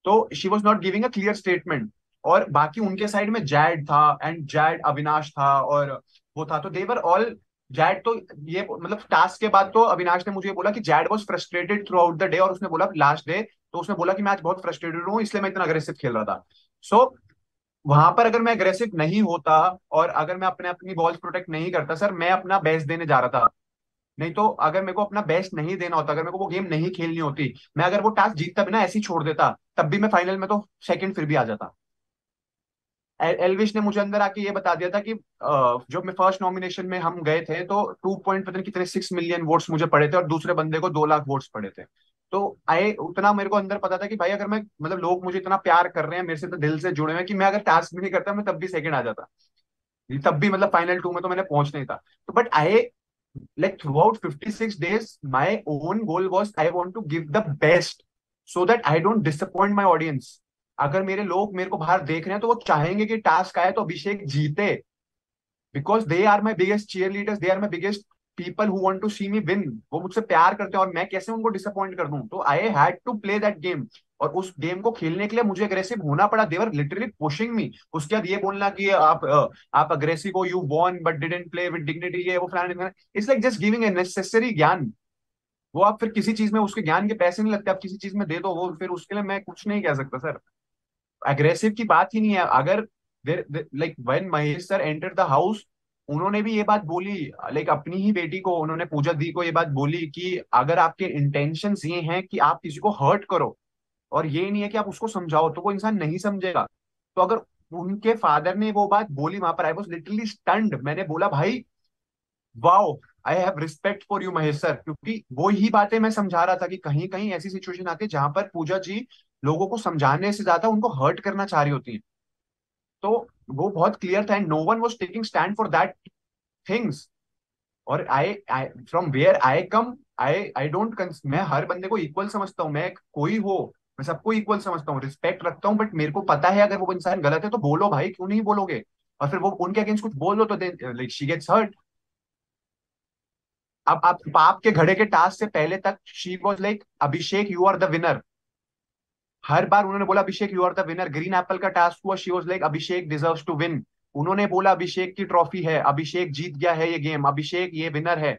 तो she was not giving a clear statement. और बाकी उनके साइड में जैड था, एंड जैड अविनाश था, और वो था। तो देवर ऑल जैड। तो ये मतलब टास्क के बाद तो अविनाश ने मुझे बोला कि Z was frustrated through out the day, और उसने बोला लास्ट डे, तो उसने बोला कि मैं आज बहुत फ्रस्ट्रेटेड हूँ इसलिए मैं इतना अग्रेसिव खेल रहा था। सो वहां पर अगर मैं अग्रेसिव नहीं होता और अगर मैं अपनी बॉल्स प्रोटेक्ट नहीं करता, सर मैं अपना बेस्ट देने जा रहा था। नहीं तो अगर मेरे को अपना बेस्ट नहीं देना होता, अगर मेरे को वो गेम नहीं खेलनी होती, मैं अगर वो टास्क जीतता भी ना ऐसे ही छोड़ देता, तब भी मैं फाइनल में तो सेकंड फिर भी आ जाता। एलविश ने मुझे अंदर आके ये बता दिया था कि जो मैं फर्स्ट नॉमिनेशन में हम गए थे, तो 2 पॉइंट पता नहीं कितने 6 मिलियन वोट्स मुझे पड़े थे और दूसरे बंदे को 2 लाख वोट्स पड़े थे। तो आई उतना मेरे को अंदर पता था कि भाई अगर मैं मतलब लोग मुझे इतना प्यार कर रहे हैं, मेरे से तो दिल से जुड़े हुए हैं, कि मैं अगर टास्क भी नहीं करता मैं तब भी सेकंड आ जाता। तब भी मतलब फाइनल 2 में तो मैंने पहुंचना ही था। तो but I like throughout 56 days my own goal was I want to give the best so that I don't disappoint my audience। अगर मेरे लोग मेरे को बाहर देख रहे हैं तो वो चाहेंगे कि टास्क आए तो अभिषेक जीते, because they are my biggest cheerleaders, they are my biggest people who want to see me win. वो मुझसे प्यार करते हैं और मैं कैसे उनको डिसअपॉइंट कर दूं। तो I had to play that game. और उस गेम को खेलने के लिए मुझे अग्रेसिव होना पड़ा। They were literally pushing me. उसके बाद ये बोलना कि आप अग्रेसिव हो, you won but didn't play with dignity, ये वो फलाना। It's like just giving a necessary ज्ञान। वो आप फिर किसी चीज में उसके ज्ञान के पैसे नहीं लगते, आप किसी चीज में दे दो, वो फिर उसके लिए मैं कुछ नहीं कह सकता सर। एग्रेसिव की बात ही नहीं है। अगर like when Mahesh sir enter the house, उन्होंने भी ये बात बोली, लाइक अपनी ही बेटी को, उन्होंने पूजा दी को ये बात बोली कि अगर आपके इंटेंशंस ये हैं कि आप किसी को हर्ट करो, और ये नहीं है कि आप उसको समझाओ, तो वो इंसान नहीं समझेगा। तो अगर उनके फादर ने वो बात बोली वहां पर, आई वॉज लिटरली स्टन्ड। मैंने बोला भाई wow, I have respect for you Mahesh sir, क्योंकि वो ही बातें मैं समझा रहा था कि कहीं कहीं ऐसी सिचुएशन आती है जहां पर पूजा जी लोगों को समझाने से ज्यादा उनको हर्ट करना चाह रही होती है। तो वो बहुत क्लियर था, and no one was taking stand for that things. और I from where I come, I don't, मैं हर बंदे को इक्वल समझता हूँ। मैं कोई हो, मैं सबको इक्वल समझता हूँ, रिस्पेक्ट रखता हूँ, बट मेरे को पता है अगर वो इंसान गलत है तो बोलो भाई, क्यों नहीं बोलोगे? और फिर वो उनके अगेंस्ट कुछ बोल दो तो लाइक शी गेट्स हर्ट। अब आप पाप के घड़े के टास्क से पहले तक she was like Abhishek you are the winner. हर बार उन्होंने बोला Abhishek you are the winner. Green apple का टास्क हुआ, she was like Abhishek deserves to win. उन्होंने बोला अभिषेक की ट्रॉफी है, अभिषेक जीत गया है ये गेम, अभिषेक ये विनर है।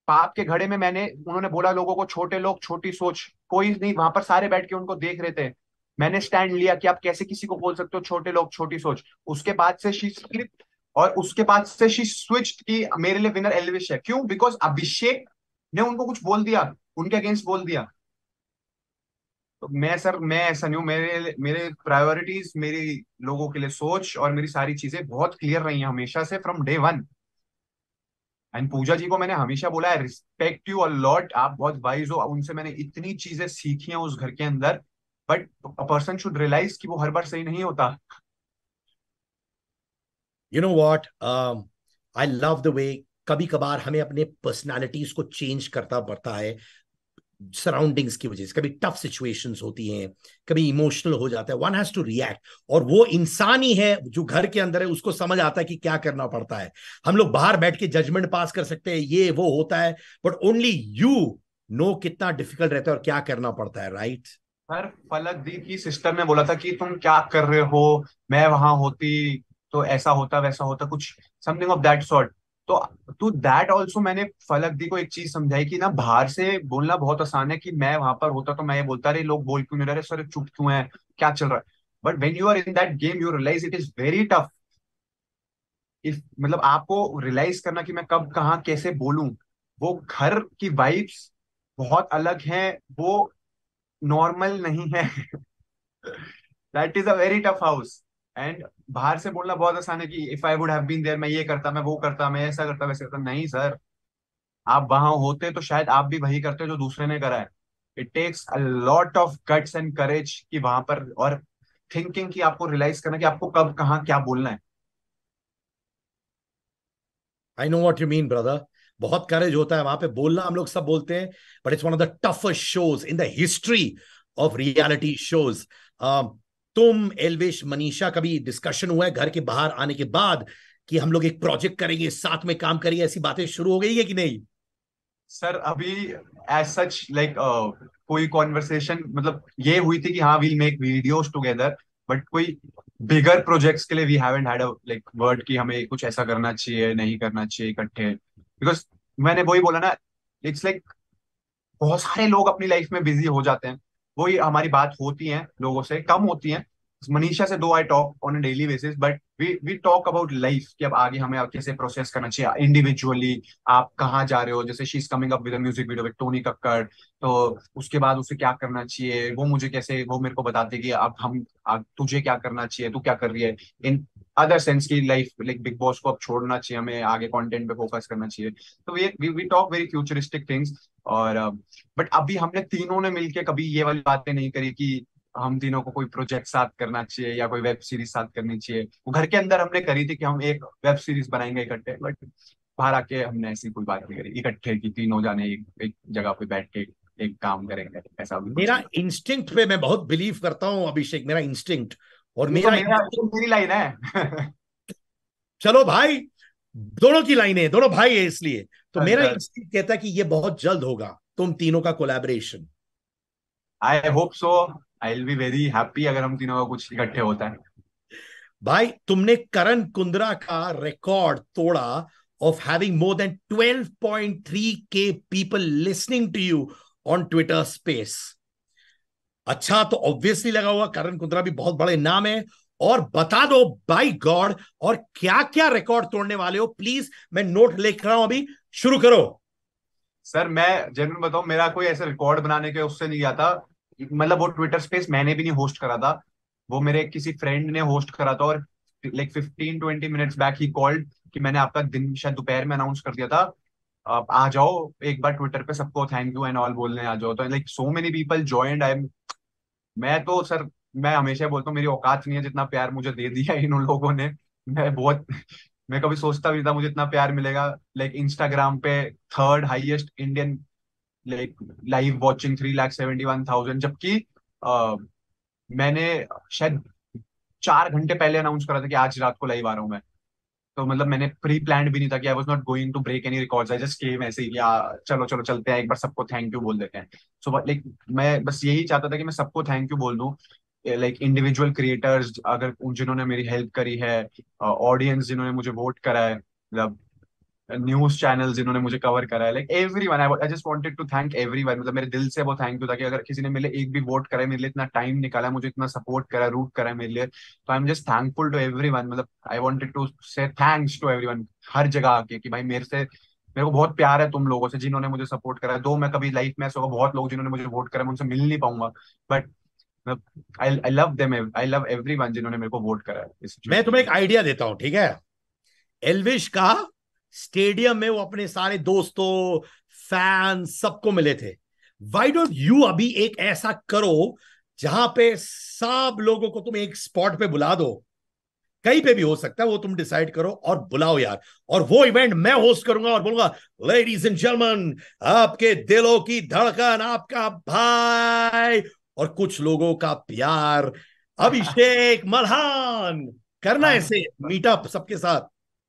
पाप के घड़े में मैंने, उन्होंने बोला लोगों को छोटे लोग छोटी सोच, कोई नहीं वहां पर, सारे बैठ के उनको देख रहे थे। मैंने स्टैंड लिया कि आप कैसे किसी को बोल सकते हो छोटे लोग छोटी सोच। उसके बाद से शी स्क्रिप्ट, और उसके बाद से शी स्विच की मेरे लिए विनर एलविश है। क्यों? बिकॉज अभिषेक ने उनको कुछ बोल दिया, उनके अगेंस्ट बोल दिया। तो मैं सर, मैं ऐसा नहीं हूँ। मेरे मेरे प्रायोरिटीज, मेरी लोगों के लिए सोच और मेरी सारी चीजें बहुत क्लियर रही हैं हमेशा से, फ्रॉम डे वन। एंड पूजा जी को मैंने हमेशा बोला है रिस्पेक्ट यू अ लॉट, आप बहुत वाइज हो, उनसे मैंने इतनी चीजें सीखी हैं उस घर के अंदर। But a person should realise कि वो हर बार सही नहीं होता। You know what, I love the way कभी कभार हमें अपने पर्सनालिटीज को चेंज करता पड़ता है सराउंडिंग्स की वजह से। कभी टफ सिचुएशंस होती हैं, कभी इमोशनल हो जाता है, वन हैज टू रिएक्ट। और वो इंसान ही है जो घर के अंदर है, उसको समझ आता है कि क्या करना पड़ता है। हम लोग बाहर बैठ के जजमेंट पास कर सकते हैं, ये वो होता है, बट ओनली यू नो कितना डिफिकल्ट रहता है और क्या करना पड़ता है, राइट? हर फलक दी की सिस्टर ने बोला था कि तुम क्या कर रहे हो, मैं वहां होती तो ऐसा होता वैसा होता, कुछ समथिंग ऑफ दैट सॉर्ट। तो टू दैट ऑल्सो मैंने फलक दी को एक चीज समझाई कि ना, बाहर से बोलना बहुत आसान है कि मैं वहां पर होता तो मैं ये बोलता, रहे लोग बोल क्यों नहीं रहे, सर चुप क्यों है, क्या चल रहा है? But when you are in that game you realise it is very tough. If मतलब आपको रियलाइज करना कि मैं कब कहाँ कैसे बोलूं। वो घर की वाइब्स बहुत अलग हैं, वो नॉर्मल नहीं है। That is a very tough house. And बाहर से बोलना बहुत आसान है कि if I would have been there, मैं ये करता, मैं वो करता, मैं ऐसा करता वैसे करता। नहीं सर, आप वहां होते तो शायद आप भी वही करते जो दूसरे ने करा है। It takes a lot of guts and courage कि वहां पर, और थिंकिंग कि आपको रियलाइज करना कि आपको कब कहाँ क्या बोलना है। I know what you mean brother. बहुत करेज होता है वहां पे बोलना, हम लोग सब बोलते हैं, but it's one of the toughest shows in the history of reality shows. तुम एल्विश मनीषा कभी डिस्कशन हुआ है घर के बाहर आने के बाद कि हम लोग एक प्रोजेक्ट करेंगे, साथ में काम करेंगे, ऐसी बातें शुरू हो गई है कि नहीं? सर अभी एज सच लाइक कोई कॉन्वर्सेशन मतलब ये हुई थी कि हाँ we'll make videos together, but कोई बिगर प्रोजेक्ट्स के लिए we haven't had a like word कि हमें कुछ ऐसा करना चाहिए नहीं करना चाहिए इकट्ठे। बिकॉज मैंने वही बोला ना, इट्स लाइक बहुत सारे लोग अपनी लाइफ में बिजी हो जाते हैं। वही हमारी बात होती है लोगों से, कम होती है। मनीषा से though I talk on a daily basis, but we talk about life कि अब आगे हमें कैसे प्रोसेस करना चाहिए इंडिविजुअली। आप कहाँ जा रहे हो, जैसे she is coming up with a music video with Tony Kakkar, तो उसके बाद उसे क्या करना चाहिए, वो मुझे कैसे, वो मेरे को बताते कि अब तुझे क्या करना चाहिए, तू क्या कर रही है इन अदर सेंस की लाइफ, लाइक बिग बॉस को अब छोड़ना चाहिए, हमें आगे कंटेंट पे फोकस करना चाहिए। तो we talk very futuristic things. और बट अभी हमने तीनों ने मिलके कभी ये वाली बातें नहीं करी कि हम तीनों को कोई प्रोजेक्ट साथ करना चाहिए या कोई वेब सीरीज साथ करनी चाहिए। वो घर के अंदर हमने करी थी कि हम एक वेब सीरीज बनाएंगे इकट्ठे, बट बाहर आके हमने ऐसी कोई बात नहीं करी इकट्ठे कि तीनों जाने एक जगह पे बैठ के एक काम करेंगे, ऐसा भी कुछ मेरा नहीं। इंस्टिंक्ट पे मैं बहुत बिलीव करता हूं अभिषेक, मेरा इंस्टिंक्ट। और ये तो मेरा मेरा, ये तो instinct- मेरी लाइन है। चलो भाई, दोनों की लाइनें हैं, दोनों भाई है इसलिए। तो मेरा सर इंस्टिंक्ट कहता है कि ये बहुत जल्द होगा, तुम तीनों का collaboration. I hope so. I will be very happy अगर हम तीनों का कुछ इकट्ठे होता है। भाई तुमने करण कुंद्रा का रिकॉर्ड तोड़ा ऑफ हैविंग मोर देन 12.3 के people listening to you on Twitter space. अच्छा, तो ऑब्वियसली लगा हुआ करण कुंद्रा भी बहुत बड़े नाम है। और बता दो बाय गॉड, और क्या क्या रिकॉर्ड तोड़ने वाले हो प्लीज, मैं नोट लिख रहा हूं अभी, शुरू करो। सर मैं जेन्युइन बताऊं, मेरा कोई ऐसे रिकॉर्ड बनाने के उससे नहीं गया था। मतलब वो ट्विटर स्पेस मैंने भी नहीं होस्ट करा था, वो मेरे किसी फ्रेंड ने होस्ट करा था। और like 15-20 minutes back he called कि मैंने आपका दिन शायद दोपहर में अनाउंस कर दिया था, आप आ जाओ एक बार ट्विटर पे सबको थैंक यू एंड ऑल बोलने आ जाओ। तो like so many people joined. I मैं तो सर, मैं हमेशा बोलता हूँ मेरी औकात नहीं है जितना प्यार मुझे दे दिया इन उन लोगों ने। मैं बहुत मैं कभी सोचता भी नहीं था मुझे इतना प्यार मिलेगा। लाइक इंस्टाग्राम पे third highest Indian like live watching 3,71,000, जबकि अ, मैंने शायद 4 घंटे पहले अनाउंस करा था कि आज रात को लाइव आ रहा हूँ मैं। तो मतलब मैंने प्री प्लान भी नहीं था कि I was not going to break any records, I just came ऐसे ही कि चलो चलो चलते हैं एक बार सबको थैंक यू बोल देते हैं। सो लाइक मैं बस यही चाहता था कि मैं सबको थैंक यू बोल दूं, लाइक इंडिविजुअल क्रिएटर्स अगर जिन्होंने मेरी हेल्प करी है, ऑडियंस जिन्होंने मुझे वोट करा है, मतलब न्यूज चैनल जिन्होंने मुझे कवर करा है, like everyone. I just wanted to thank everyone, मतलब मेरे दिल से वो थैंक यू था कि अगर किसी ने मेरे लिए एक भी वोट करा है, मेरे लिए इतना टाइम निकाला है, मुझे इतना सपोर्ट करा है, रूट करा है मेरे लिए, तो I am just thankful to everyone. मतलब I wanted to say thanks to everyone हर जगह आके कि भाई मेरे को बहुत प्यार है तुम लोगों से जिन्होंने मुझे सपोर्ट करा है। दो मैं कभी लाइफ में ऐसा होगा बहुत लोग जिन्होंने मुझे वोट करा है मैं उनसे मिल नहीं पाऊंगा, but I love them, I love everyone जिन्होंने मेरे को वोट करा है इस मैं सिचुएशन तुम्हें में। एक आइडिया देता हूं, ठीक है। एल्विश का स्टेडियम में वो अपने सारे दोस्तों, फैन सबको मिले थे। वाई डोंट यू अभी एक ऐसा करो जहां पे सब लोगों को तुम एक स्पॉट पे बुला दो, कहीं पे भी हो सकता है, वो तुम डिसाइड करो और बुलाओ यार। और वो इवेंट मैं होस्ट करूंगा और बोलूंगा, लेडीज एंड जेंटलमैन, आपके दिलों की धड़कन, आपका भाई और कुछ लोगों का प्यार, अभिषेक मल्हान। करना हाँ, ऐसे मीटअप सबके साथ।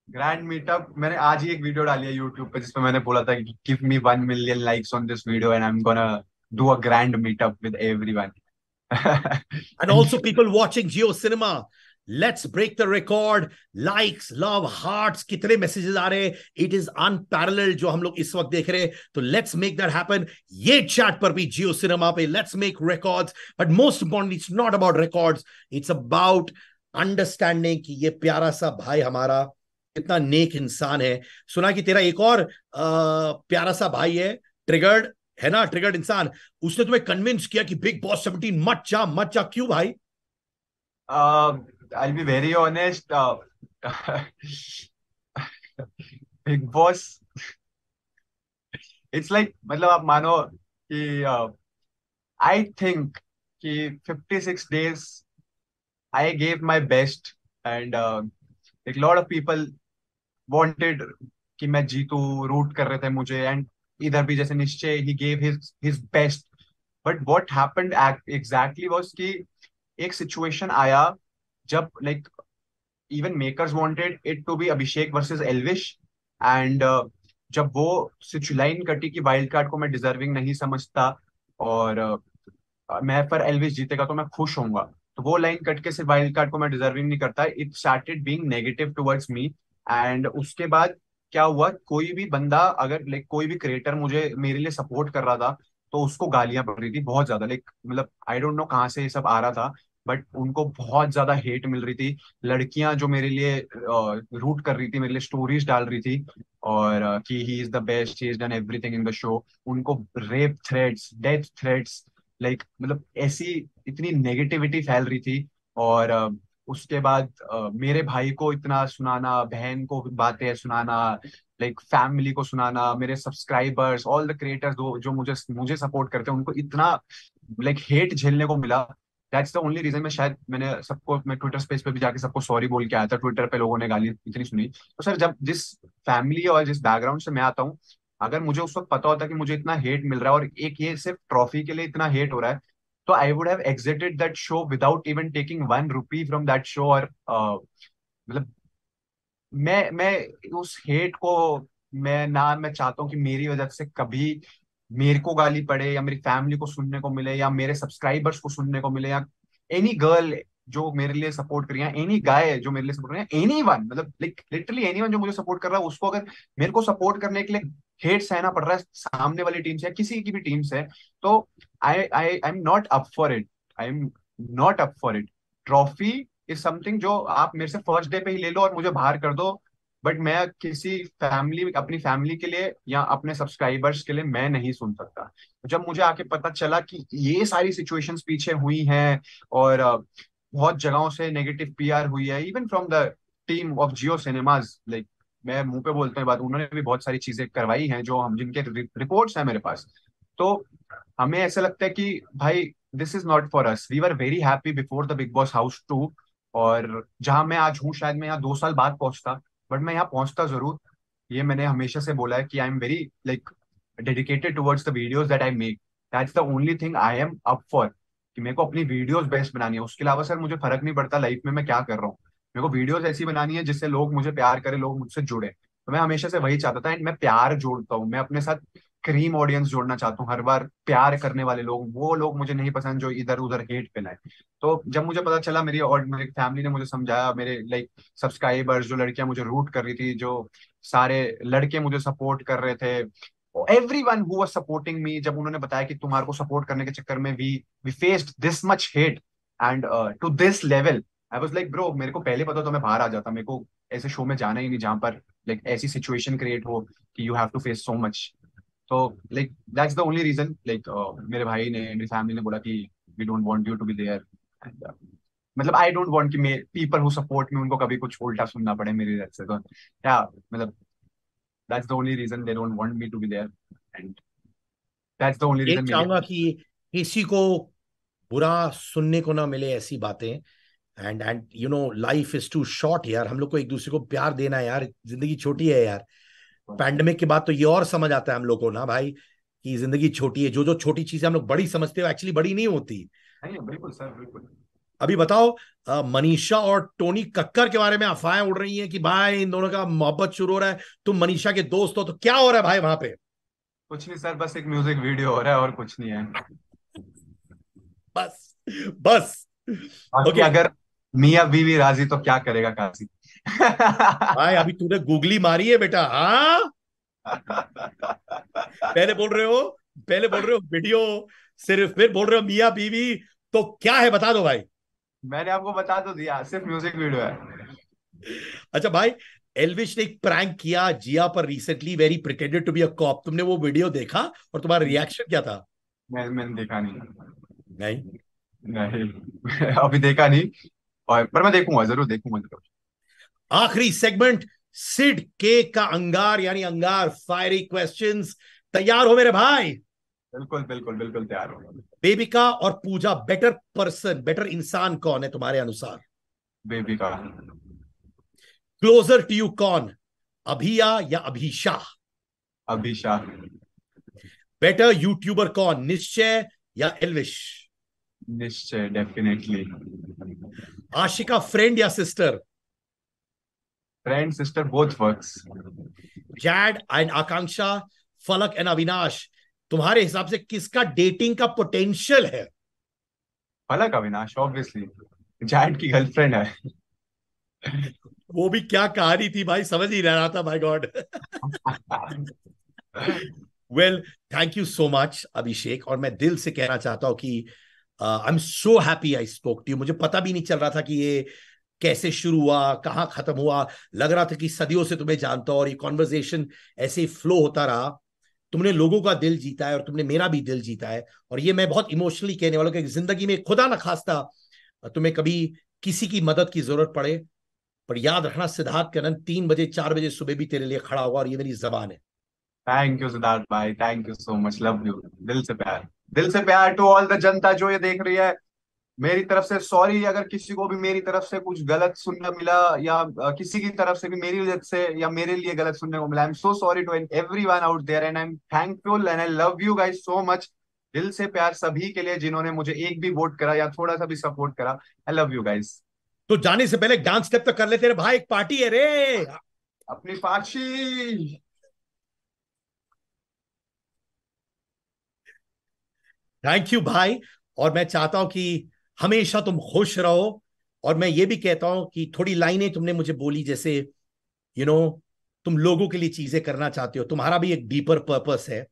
ग्रैंड मीटअप मैंने आज ही एक वीडियो डाली है यूट्यूब पे जिसमें मैंने बोला था कि give me 1 million likes on this video and I am gonna do a grand meetup with everyone. And also people watching Geo Cinema. Let's break the record. Likes, love, hearts, कितने messages आ रहे हैं, it is unparalleled जो हम लोग इस वक्त देख रहे हैं। तो लेट्स मेक दैट हैपन। ये चैट पर भी जियो सिनेमा पे let's make records, but most importantly it's not about records, it's about understanding कि ये प्यारा सा भाई हमारा कितना नेक इंसान है। सुना कि तेरा एक और प्यारा सा भाई है, ट्रिगर्ड, है ना, ट्रिगर्ड इंसान, उसने तुम्हें कन्विंस किया कि बिग बॉस 17 मत जा मत जा, क्यों भाई? I be very honest, big boss it's like, मतलब आप मानो कि आई थिंक कि 56 days I gave my best and एक लॉट ऑफ पीपल वांटेड कि मैं जीतू, रूट कर रहे थे मुझे, एंड इधर भी जैसे निश्चय ही gave his best. But what happened exactly was कि एक सिचुएशन आया जब like even makers wanted it to be Abhishek versus Elvish, and जब वो लाइन कटी कि वाइल्ड कार्ड को मैं डिजर्विंग नहीं समझता और मैं पर एल्विस जीतेगा तो मैं खुश होऊंगा, तो वो लाइन कट के सिर्फ वाइल्ड कार्ड को मैं डिजर्विंग नहीं करता, it started being negative towards me. And उसके बाद क्या हुआ, कोई भी बंदा अगर लाइक कोई भी क्रिएटर मुझे मेरे लिए सपोर्ट कर रहा था तो उसको गालियां पड़ रही थी बहुत ज्यादा, लाइक मतलब आई डोंट नो कहाँ से ये सब आ रहा था, बट उनको बहुत ज्यादा हेट मिल रही थी। लड़कियां जो मेरे लिए रूट कर रही थी, मेरे लिए स्टोरीज डाल रही थी और कि he is the best, he is done everything in the show, उनको rape threats, death threats, like मतलब ऐसी इतनी नेगेटिविटी फैल रही थी। और उसके बाद मेरे भाई को इतना सुनाना, बहन को बातें सुनाना, लाइक फैमिली को सुनाना, मेरे सब्सक्राइबर्स, ऑल द क्रिएटर्स जो जो मुझे मुझे सपोर्ट करते हैं उनको इतना लाइक हेट झेलने को मिला। दैट्स द ओनली रीजन मैं ट्विटर स्पेस पे भी जाके सबको सॉरी बोल के आया था, ट्विटर पे लोगों ने गाली इतनी सुनी। तो सर जब जिस फैमिली और जिस बैकग्राउंड से मैं आता हूँ, अगर मुझे उस वक्त पता होता कि मुझे इतना हेट मिल रहा है और एक ये सिर्फ ट्रॉफी के लिए इतना हेट हो रहा है, तो आई would have exerted that show without even taking 1 rupee from that show. और मतलब मैं उस हेट को मैं चाहता हूँ कि मेरी वजह से कभी मेरे को गाली पड़े या मेरी फैमिली को सुनने को मिले या मेरे सब्सक्राइबर्स को सुनने को मिले या एनी गर्ल जो मेरे लिए सपोर्ट कर रही है, एनी गाय जो मेरे लिए सपोर्ट कर रही है, एनी वन, मतलब लाइक लिटरली एनी वन जो मुझे सपोर्ट कर रहा है, उसको अगर मेरे को सपोर्ट करने के लिए हेट सहना पड़ रहा है सामने वाली टीम से या किसी की भी टीम से, तो I am not up for it. I am not up for it. Trophy is something जो आप मेरे से फर्स्ट डे पे ही ले लो और मुझे बाहर कर दो, बट मैं किसी फैमिली, अपनी फैमिली के लिए या अपने सब्सक्राइबर्स के लिए मैं नहीं सुन सकता। तो जब मुझे आके पता चला कि ये सारी सिचुएशंस पीछे हुई हैं और बहुत जगहों से नेगेटिव पीआर हुई है, even from the team of Jio cinemas, like मैं मुंह पे बोलते हैं बात, उन्होंने भी बहुत सारी चीजें करवाई हैं जो हम, जिनके रिपोर्ट्स हैं मेरे पास। तो हमें ऐसा लगता है कि भाई this is not for us, we were very happy before the Bigg Boss house 2, और जहां मैं आज हूँ शायद मैं यहाँ 2 साल बाद पहुंचता, बट मैं यहाँ पहुंचता जरूर। ये मैंने हमेशा से बोला है कि I am very like dedicated towards the videos that I make. That's the only thing I am up for, कि मेरे को अपनी वीडियोस बेस्ट बनानी है। उसके अलावा सर मुझे फर्क नहीं पड़ता लाइफ में मैं क्या कर रहा हूँ, मेरे को वीडियोस ऐसी बनानी है जिससे लोग मुझे प्यार करें, लोग मुझसे जुड़े। तो मैं हमेशा से वही चाहता था, एंड मैं प्यार जोड़ता हूँ, मैं अपने साथ क्रीम ऑडियंस जोड़ना चाहता हूँ। हर बार प्यार करने वाले लोग, वो लोग मुझे नहीं पसंद जो इधर उधर हेट फैलाए। तो जब मुझे पता चला, मेरी और मेरी फैमिली ने मुझे समझाया, मेरे लाइक सब्सक्राइबर्स, जो लड़कियां मुझे रूट कर रही थी, जो सारे लड़के मुझे सपोर्ट कर रहे थे, every one who was supporting me, जब उन्होंने बताया कि तुम्हारे को सपोर्ट करने के चक्कर में we we faced this much hate and to this level, I was like bro, मेरे को पहले पता तो मैं बाहर आ जाता, मेरे को ऐसे शो में जाना ही नहीं जहां पर लाइक ऐसी सिचुएशन क्रिएट हो कि you have to face so much. तो like that's the only reason, like मेरे भाई ने, मेरी फैमिली ने बोला कि we don't want you to be there, and मतलब आई डोंट वांट कि my people who support me उनको कभी कुछ उल्टा सुनना पड़े मेरी तरफ से। तो या मतलब that's the only reason they don't want me to be there, and that's the only ये रीजन मे बी। चाहूंगा कि किसी को बुरा सुनने को ना मिले ऐसी बातें। And life is too short यार, हम लोग को एक दूसरे को प्यार देना है यार, जिंदगी छोटी है यार। पैंडेमिक के बाद तो ये और समझ आता है हम लोग को ना भाई, कि जिंदगी छोटी है। जो जो छोटी चीजें हम लोग बड़ी समझते हो, एक्चुअली बड़ी नहीं होती। नहीं बिल्कुल सर, बिल्कुल। अभी बताओ, मनीषा और टोनी कक्कर के बारे में अफवाहें उड़ रही हैं कि भाई इन दोनों का मोहब्बत शुरू हो रहा है, तुम मनीषा के दोस्त हो, तो क्या हो रहा है भाई वहां पे? कुछ नहीं सर, बस एक म्यूजिक वीडियो हो रहा है और कुछ नहीं है। बस, बस। बाकी ओके अगर मियाँ बीवी राजी तो क्या करेगा काजी। भाई, अभी तूने गूगली मारी है बेटा, हाँ? पहले बोल रहे हो पहले बोल रहे हो वीडियो सिर्फ, फिर बोल रहे हो मियाँ बीवी, तो क्या है बता दो भाई। मैंने आपको बता तो दिया, सिर्फ म्यूजिक वीडियो है। अच्छा भाई, एल्विश ने एक प्रैंक किया जिया पर recently, very pretended to be a cop. तुमने वो वीडियो देखा और तुम्हारा रिएक्शन क्या था? मैंने देखा नहीं। नहीं? नहीं अभी देखा नहीं, और पर मैं देखूंगा, जरूर देखूंगा जरूर। आखिरी सेगमेंट, सिड के का अंगार, यानी अंगार फायरी क्वेश्चंस। तैयार हो मेरे भाई? बिल्कुल बिल्कुल बिल्कुल तैयार हूँ। बेबिका और पूजा, बेटर पर्सन, बेटर इंसान कौन है तुम्हारे अनुसार? बेबी का। क्लोजर टू यू कौन, अभिया या अभिषा? अभिषा। बेटर यूट्यूबर कौन, निश्चय या एल्विश? निश्चय, डेफिनेटली। आशिका फ्रेंड या sister? Friend sister both works. Jad and Akanksha, Falaq and Avinash, तुम्हारे हिसाब से किसका डेटिंग का पोटेंशियल है? फलक अविनाश ऑब्वियसली, जैड की गर्लफ्रेंड है। वो भी क्या कहानी थी भाई, समझ ही नहीं रहा था, my god. Well, thank you so much Abhishek, और मैं दिल से कहना चाहता हूं कि I am so happy I spoke to you. मुझे पता भी नहीं चल रहा था कि ये कैसे शुरू हुआ, कहाँ खत्म हुआ। लग रहा था कि सदियों से तुम्हें जानता हूं और ये कॉन्वर्जेशन ऐसे ही फ्लो होता रहा। तुमने लोगों का दिल जीता है और तुमने मेरा भी दिल जीता है, और ये मैं बहुत इमोशनली कहने वाला हूं कि जिंदगी में खुदा ना खास्ता तुम्हें कभी किसी की मदद की जरूरत पड़े, पर याद रखना सिद्धार्थ कनन 3 बजे 4 बजे सुबह भी तेरे लिए खड़ा होगा, और ये मेरी जबान है। थैंक यू सिद्धार्थ भाई, thank you so much, love you. दिल से प्यार, दिल से प्यार टू ऑल द जनता जो ये देख रही है। मेरी तरफ से सॉरी अगर किसी को भी मेरी तरफ से कुछ गलत सुनना मिला, या किसी की तरफ से भी मेरी वजह से या मेरे लिए गलत सुनने को मिला, I am so sorry to everyone out there, and I am thankful and I love you guys so much. दिल से प्यार सभी के लिए जिन्होंने मुझे एक भी वोट करा या थोड़ा सा भी सपोर्ट करा। आई लव यू गाइस। तो जाने से पहले डांस स्टेप तो कर ले तेरे भाई, एक पार्टी है रे। अपनी पाची। थैंक यू भाई। और मैं चाहता हूं कि हमेशा तुम खुश रहो। और मैं ये भी कहता हूं कि थोड़ी लाइनें तुमने मुझे बोली, जैसे यू नो तुम लोगों के लिए चीजें करना चाहते हो, तुम्हारा भी एक डीपर पर्पस है।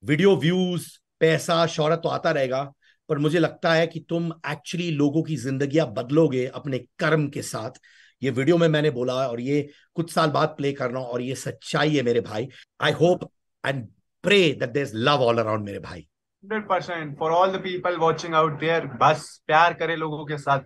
वीडियो व्यूज, पैसा, शोहरत तो आता रहेगा, पर मुझे लगता है कि तुम एक्चुअली लोगों की जिंदगियां बदलोगे अपने कर्म के साथ। ये वीडियो में मैंने बोला और ये कुछ साल बाद प्ले करना, और ये सच्चाई है मेरे भाई। I hope and pray that there is love all around मेरे भाई। 100% for all the people watching out there, बस प्यार करे लोगों के साथ।